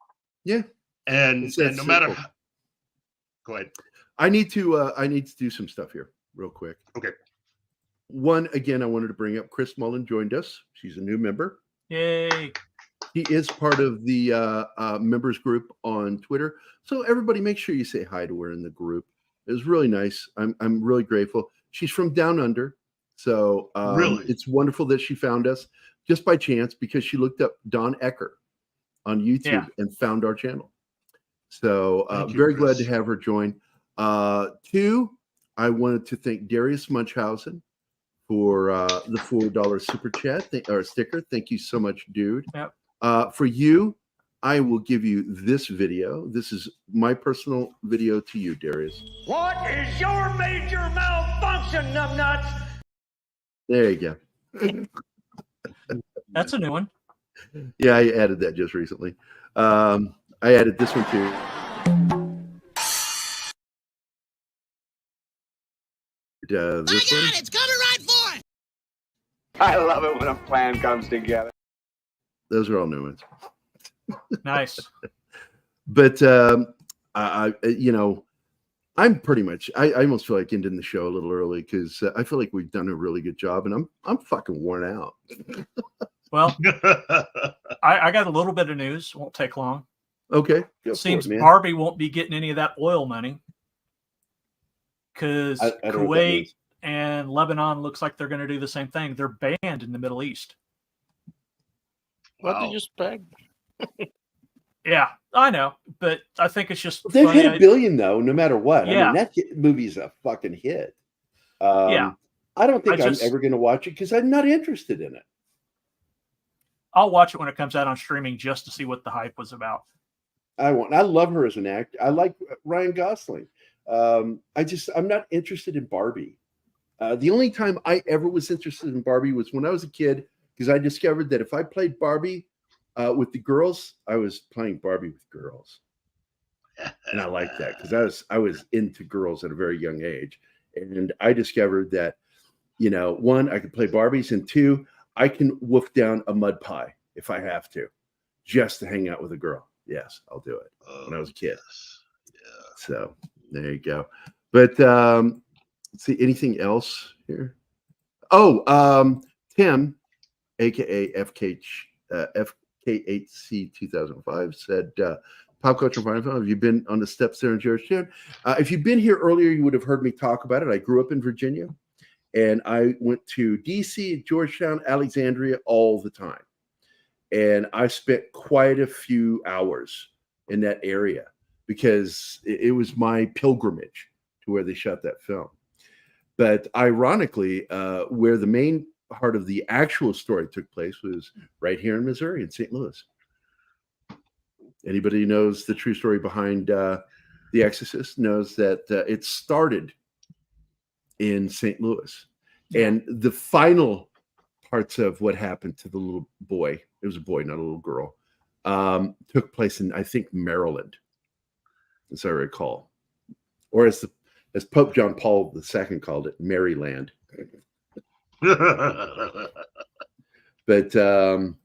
S2: Yeah.
S5: And no matter how, go ahead.
S2: I need to do some stuff here real quick.
S5: Okay.
S2: One, again, I wanted to bring up Chris Mullen joined us. She's a new member.
S4: Yay.
S2: He is part of the members group on Twitter. So everybody, make sure you say hi to her in the group. It was really nice. I'm really grateful. She's from down under, so
S5: Really?
S2: it's wonderful that she found us just by chance because she looked up Don Ecker on YouTube and found our channel. So very glad to have her join. Two, I wanted to thank Darius Munchausen for the $4 super chat or sticker. Thank you so much, dude.
S4: Yep.
S2: For you, I will give you this video. This is my personal video to you, Darius.
S8: What is your major malfunction, numbnuts?
S2: There you go.
S4: That's a new one.
S2: Yeah, I added that just recently. I added this one too. This one.
S9: It's coming right for it.
S10: I love it when a plan comes together.
S2: Those are all new ones.
S4: Nice.
S2: But I'm pretty much. I almost feel like ending the show a little early because I feel like we've done a really good job, and I'm fucking worn out.
S4: Well, I got a little bit of news. Won't take long.
S2: Okay.
S4: It seems Barbie won't be getting any of that oil money because Kuwait and Lebanon looks like they're going to do the same thing. They're banned in the Middle East.
S3: What did you expect?
S4: Yeah, I know, but I think it's just
S2: they've
S4: funny.
S2: hit $1 billion though, no matter what.
S4: Yeah.
S2: I mean, that movie's a fucking hit.
S4: Yeah,
S2: I don't think I'm ever going to watch it because I'm not interested in it.
S4: I'll watch it when it comes out on streaming just to see what the hype was about.
S2: I love her as an actor. I like Ryan Gosling. I'm not interested in Barbie. The only time I ever was interested in Barbie was when I was a kid because I discovered that if I played Barbie with the girls, I was playing Barbie with girls, and I liked that because I was into girls at a very young age, and I discovered that one, I could play Barbies, and two, I can wolf down a mud pie if I have to, just to hang out with a girl. Yes, I'll do it. When I was a kid. Yeah. So there you go. But let's see, anything else here? Oh, Tim, aka FK8C 2005, said, Pop Culture Minefield, have you been on the steps there in Georgetown? If you've been here earlier, you would have heard me talk about it. I grew up in Virginia, and I went to DC, Georgetown, Alexandria all the time. And I spent quite a few hours in that area because it was my pilgrimage to where they shot that film. But ironically, where the main part of the actual story took place was right here in Missouri, in St. Louis. Anybody who knows the true story behind The Exorcist knows that it started in St. Louis. And the final parts of what happened to the little boy, it was a boy, not a little girl, took place in, I think, Maryland, as I recall. Or as Pope John Paul II called it, Maryland. But I'm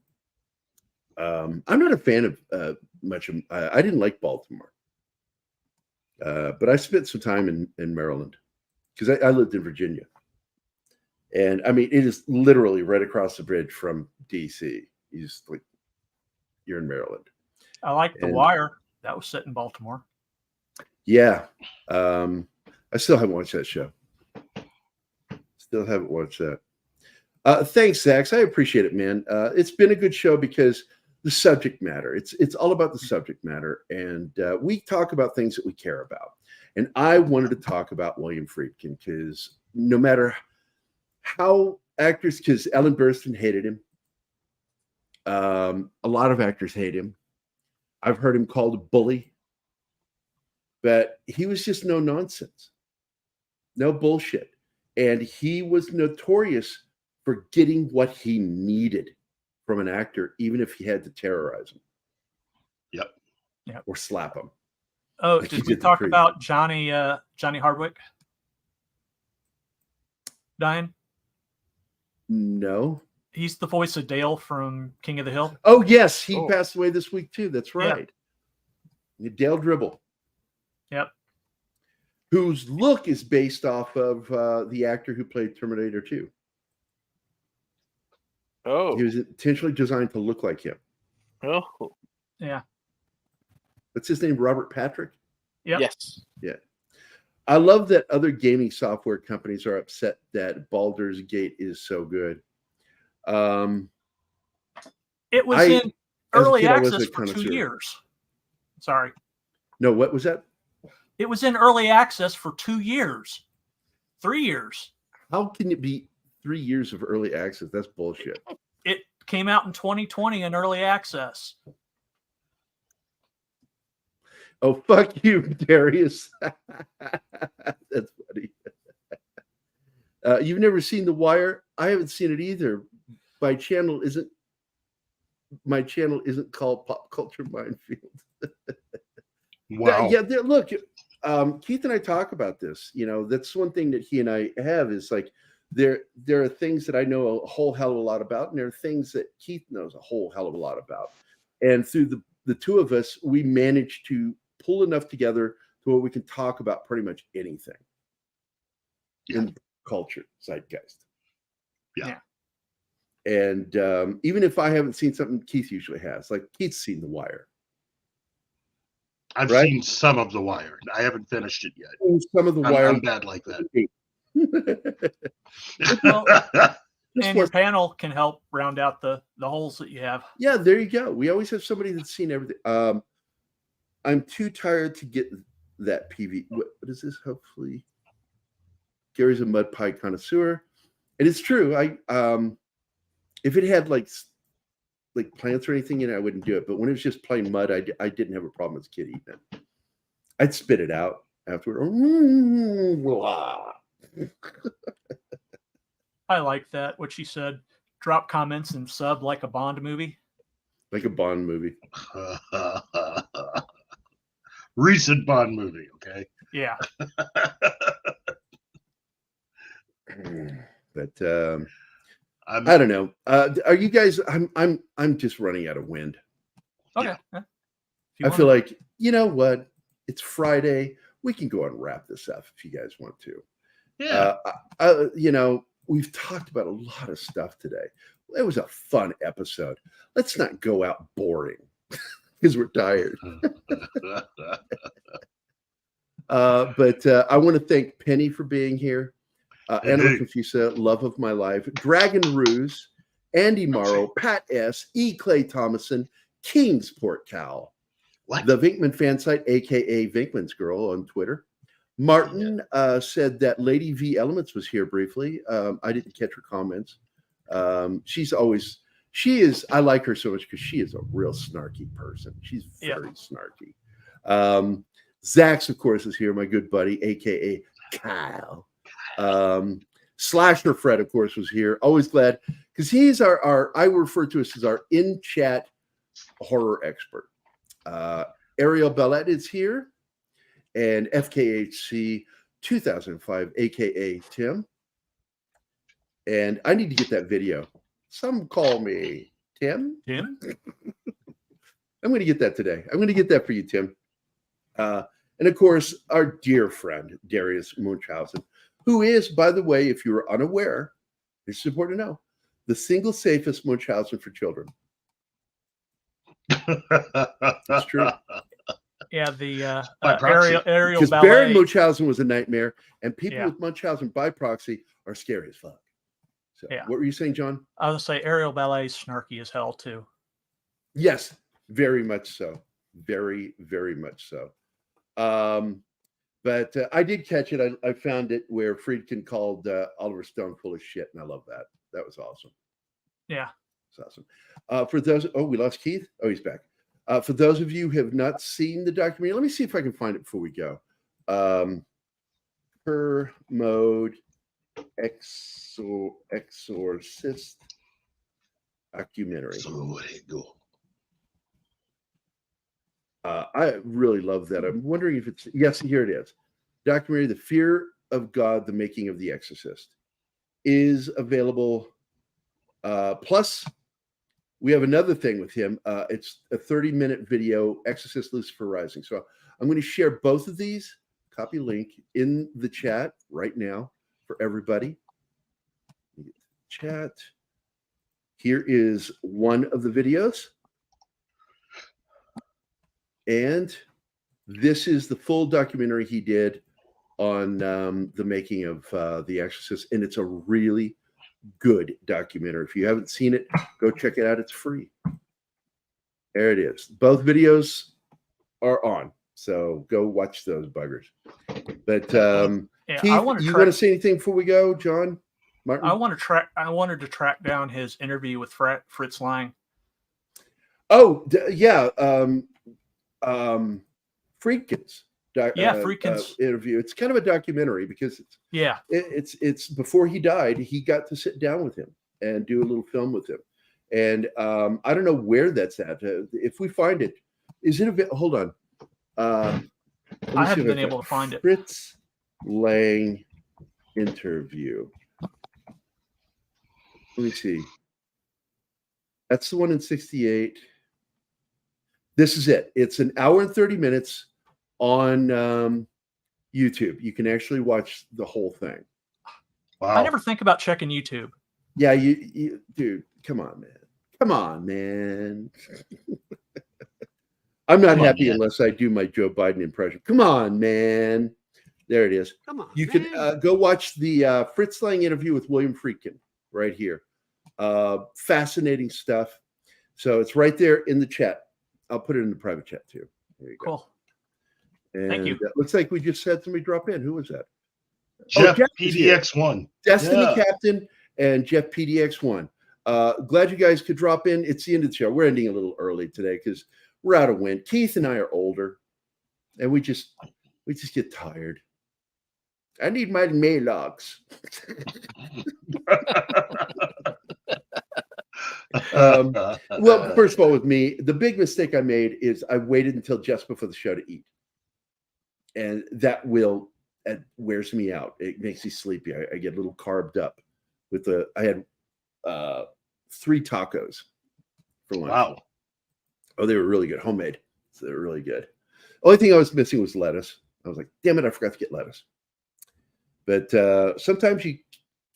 S2: not a fan of much of, I didn't like Baltimore. But I spent some time in Maryland because I lived in Virginia. And I mean, it is literally right across the bridge from DC. You're in Maryland.
S4: I like The Wire. That was set in Baltimore.
S2: Yeah. I still haven't watched that show. Still haven't watched that. Thanks, Zax. I appreciate it, man. It's been a good show because the subject matter. It's all about the subject matter. And we talk about things that we care about. And I wanted to talk about William Friedkin because no matter how actors, because Ellen Burstyn hated him. A lot of actors hate him. I've heard him called a bully. But he was just no nonsense. No bullshit. And he was notorious for getting what he needed from an actor, even if he had to terrorize him.
S5: Yep.
S2: Or slap him.
S4: Oh, like did we talk about Johnny Hardwick dying?
S2: No.
S4: He's the voice of Dale from King of the Hill.
S2: Oh, yes. He passed away this week, too. That's right. Yeah. Dale Dribble.
S4: Yep.
S2: Whose look is based off of the actor who played Terminator 2.
S3: Oh.
S2: He was intentionally designed to look like him.
S3: Oh,
S4: Yeah.
S2: What's his name? Robert Patrick?
S4: Yep.
S3: yes.
S2: Yeah. I love that other gaming software companies are upset that Baldur's Gate is so good.
S4: It was
S2: I-
S4: in
S2: as a
S4: early
S2: kid, I was
S4: access
S2: a
S4: for 2
S2: connoisseur.
S4: years. Sorry.
S2: No, what was that?
S4: It was in early access for 2 years. 3 years.
S2: How can it be 3 years of early access? That's bullshit.
S4: It came out in 2020 in early access.
S2: Oh, fuck you, Darius. That's funny. You've never seen The Wire? I haven't seen it either. My channel isn't called Pop Culture Minefield.
S5: Wow.
S2: Yeah, look, Keith and I talk about this. You know, that's one thing that he and I have is like there are things that I know a whole hell of a lot about, and there are things that Keith knows a whole hell of a lot about. And through the two of us, we managed to pull enough together to where we can talk about pretty much anything in culture, zeitgeist.
S5: Yeah.
S2: And even if I haven't seen something, Keith usually has. Like Keith's seen The Wire.
S5: I've
S2: Right?
S5: seen some of The Wire. I haven't finished it yet.
S2: Some of The Wire.
S5: I'm bad like that.
S4: Well, and your panel can help round out the holes that you have.
S2: Yeah, there you go. We always have somebody that's seen everything. I'm too tired to get that PV. What is this? Hopefully, Gary's a mud pie connoisseur, and it's true. If it had like plants or anything in it, I wouldn't do it. But when it was just plain mud, I didn't have a problem as a kid eating it. I'd spit it out afterward.
S4: I like that. What she said. Drop comments and sub like a Bond movie.
S2: Like a Bond movie.
S5: Recent Bond movie, okay?
S4: Yeah.
S2: But I don't know. Are you guys? I'm just running out of wind.
S4: Okay.
S5: Yeah.
S2: I feel like, you know what? It's Friday. We can go and wrap this up if you guys want to.
S5: Yeah.
S2: You know, we've talked about a lot of stuff today. It was a fun episode. Let's not go out boring because we're tired. But I want to thank Penny for being here. Anna Confusa, love of my life. Dragon Ruse, Andy Morrow, Pat S, E. Clay Thomason, Kingsport Cow, the Vinkman fan site, aka Vinkman's Girl on Twitter. Martin said that Lady V Elements was here briefly. I didn't catch her comments. I like her so much because she is a real snarky person. She's very snarky. Zax, of course, is here, my good buddy, aka Kyle. Slasher Fred, of course, was here. Always glad because he's I refer to us as our in-chat horror expert. Ariel Bellette is here, and FKHC 2005, aka Tim. And I need to get that video. Some call me Tim.
S4: Tim?
S2: I'm going to get that today. I'm going to get that for you, Tim. And of course, our dear friend, Darius Munchausen, who is, by the way, if you are unaware, it's important to know, the single safest Munchausen for children. That's true.
S4: Yeah, the
S5: By proxy.
S4: aerial
S2: Because
S4: ballet.
S2: Baron Munchausen was a nightmare, and people
S4: Yeah.
S2: with Munchausen by proxy are scary as fuck. So,
S4: Yeah.
S2: what were you saying, John?
S4: I was gonna say aerial ballet is snarky as hell too.
S2: Yes, very much so. Very, very much so. But I did catch it. I found it where Friedkin called Oliver Stone full of shit, and I love that. That was awesome.
S4: Yeah.
S2: It's awesome. For those, we lost Keith. Oh, he's back. For those of you who have not seen the documentary, let me see if I can find it before we go. Per mode exorcist documentary.
S5: So there you go.
S2: I really love that. I'm wondering if it's, yes, here it is. Documentary, The Fear of God, The Making of the Exorcist, is available. Plus, we have another thing with him. It's a 30-minute video, Exorcist Lucifer Rising. So I'm going to share both of these, copy link in the chat right now for everybody. Chat. Here is one of the videos. And this is the full documentary he did on the making of The Exorcist, and it's a really good documentary. If you haven't seen it, go check it out. It's free. There it is. Both videos are on, so go watch those buggers. But
S4: Yeah,
S2: Keith, want to say anything before we go, John? Martin?
S4: I wanted to track down his interview with Fritz Lang.
S2: Oh, yeah. Friedkin's
S4: Friedkin's
S2: interview. It's kind of a documentary because it's before he died. He got to sit down with him and do a little film with him. And I don't know where that's at. If we find it, is it hold on.
S4: I haven't been able to find it.
S2: Fritz Lang interview. Let me see. That's the one in 68. This is it. It's an hour and 30 minutes on YouTube. You can actually watch the whole thing.
S5: Wow.
S4: I never think about checking YouTube.
S2: Yeah, you dude, come on, man. Come on, man. I'm not happy unless I do my Joe Biden impression. Come on, man. There it is.
S1: Come on.
S2: You can go watch the Fritz Lang interview with William Friedkin right here. Fascinating stuff. So it's right there in the chat. I'll put it in the private chat too. There you go.
S4: Cool.
S2: And
S4: thank you.
S2: Looks like we just had somebody drop in. Who was that?
S5: Jeff PDX1.
S2: Destiny Captain and Jeff PDX1. Glad you guys could drop in. It's the end of the show. We're ending a little early today because we're out of wind. Keith and I are older, and we just get tired. I need my Maalox. Well, first of all, with me, the big mistake I made is I waited until just before the show to eat, and that wears me out. It makes me sleepy. I get a little carved up. I had 3 tacos for lunch.
S5: Wow.
S2: Oh, they were really good, homemade. So they were really good. Only thing I was missing was lettuce. I was like, damn it, I forgot to get lettuce. But sometimes you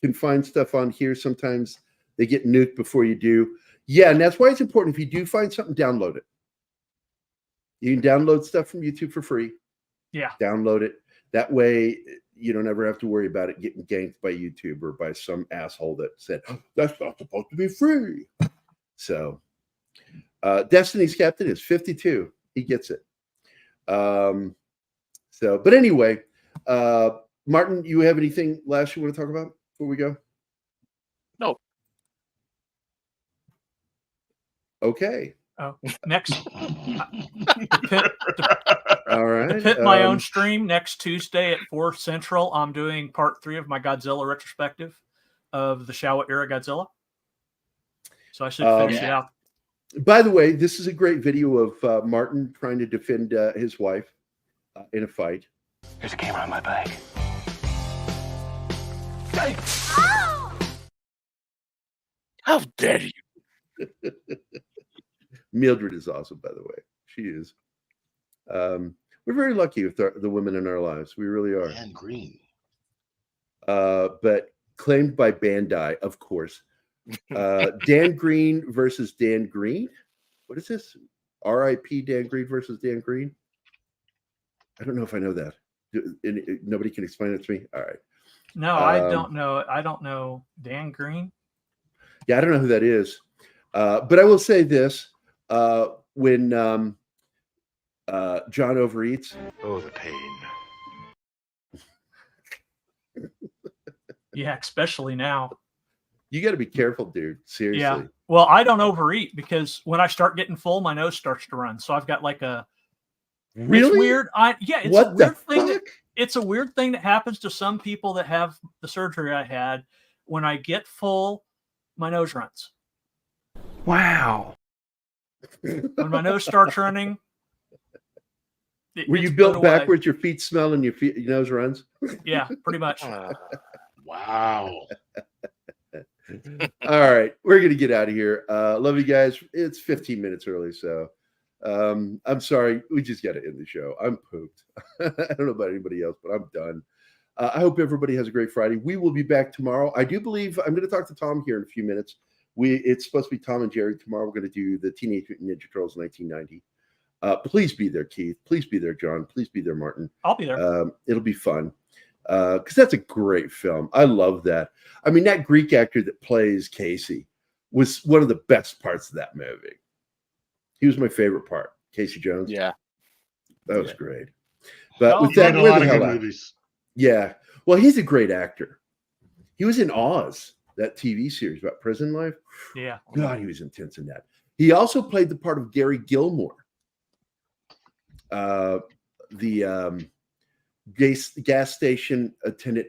S2: can find stuff on here. Sometimes they get nuked before you do. Yeah, and that's why it's important. If you do find something, download it. You can download stuff from YouTube for free.
S4: Yeah.
S2: Download it. That way you don't ever have to worry about it getting ganked by YouTube or by some asshole that said, oh, that's not supposed to be free. So Destiny's Captain is 52. He gets it. But anyway, Martin, you have anything last you want to talk about before we go?
S3: No.
S2: Okay.
S4: Oh, next.
S2: All right.
S4: To pit my own stream next Tuesday at 4 Central. I'm doing part 3 of my Godzilla retrospective of the Showa era Godzilla. So I should finish it out.
S2: By the way, this is a great video of Martin trying to defend his wife in a fight.
S10: There's a camera on my back.
S3: How dare you?
S2: Mildred is awesome, by the way. She is. We're very lucky with the women in our lives. We really are.
S5: Dan Green.
S2: But claimed by Bandai, of course. Dan Green versus Dan Green. What is this? R.I.P. Dan Green versus Dan Green. I don't know if I know that. Nobody can explain it to me. All right.
S4: No, I don't know. I don't know Dan Green.
S2: Yeah, I don't know who that is. But I will say this: when John overeats,
S10: Oh, the pain.
S4: Yeah, especially now.
S2: you got to be careful, dude. Seriously.
S4: Yeah. Well, I don't overeat because when I start getting full, my nose starts to run. So I've got like a
S2: Really?
S4: It's weird. It's
S2: What
S4: a
S2: the
S4: weird thing.
S2: fuck?
S4: It's a weird thing that happens to some people that have the surgery I had. When I get full, my nose runs.
S10: Wow.
S4: When my nose starts running,
S2: Were you
S4: it's
S2: built
S4: put away.
S2: backwards? Your feet smell and your nose runs.
S4: Yeah, pretty much.
S5: Wow.
S2: All right, we're gonna get out of here. Love you guys. It's 15 minutes early, so I'm sorry. We just got to end the show. I'm pooped. I don't know about anybody else, but I'm done. I hope everybody has a great Friday. We will be back tomorrow. I do believe I'm going to talk to Tom here in a few minutes. It's supposed to be Tom and Jerry tomorrow. We're going to do the Teenage Mutant Ninja Turtles 1990. Please be there, Keith. Please be there, John. Please be there, Martin.
S4: I'll be there.
S2: It'll be fun because that's a great film. I love that. I mean, that Greek actor that plays Casey was one of the best parts of that movie. He was my favorite part, Casey Jones.
S3: Yeah,
S2: that was great. But with
S5: He
S2: that,
S5: made a
S2: where
S5: lot
S2: the
S5: of
S2: hell
S5: good
S2: at?
S5: movies.
S2: Yeah. Well, he's a great actor. He was in Oz, that TV series about prison life.
S4: Yeah.
S2: God, he was intense in that. He also played the part of Gary Gilmore, the gas station attendant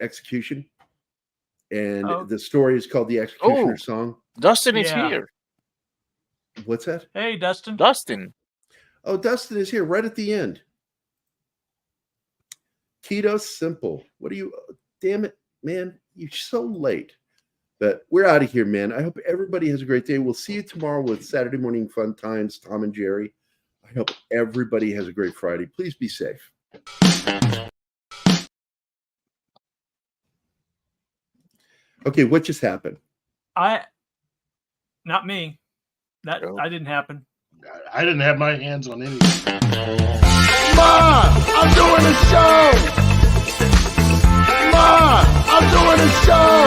S2: execution. And the story is called The Executioner's Song.
S3: Dustin is
S4: Yeah.
S3: here.
S2: What's that?
S4: Hey, Dustin.
S3: Dustin.
S2: Oh, Dustin is here right at the end. Keto Simple. What are you? Damn it, man. You're so late. But we're out of here, man. I hope everybody has a great day. We'll see you tomorrow with Saturday Morning Fun Times, Tom and Jerry. I hope everybody has a great Friday. Please be safe. Okay, what just happened?
S4: Not me. That didn't happen.
S5: I didn't have my hands on anything.
S1: Ma, I'm doing a show. Ma, I'm doing a show.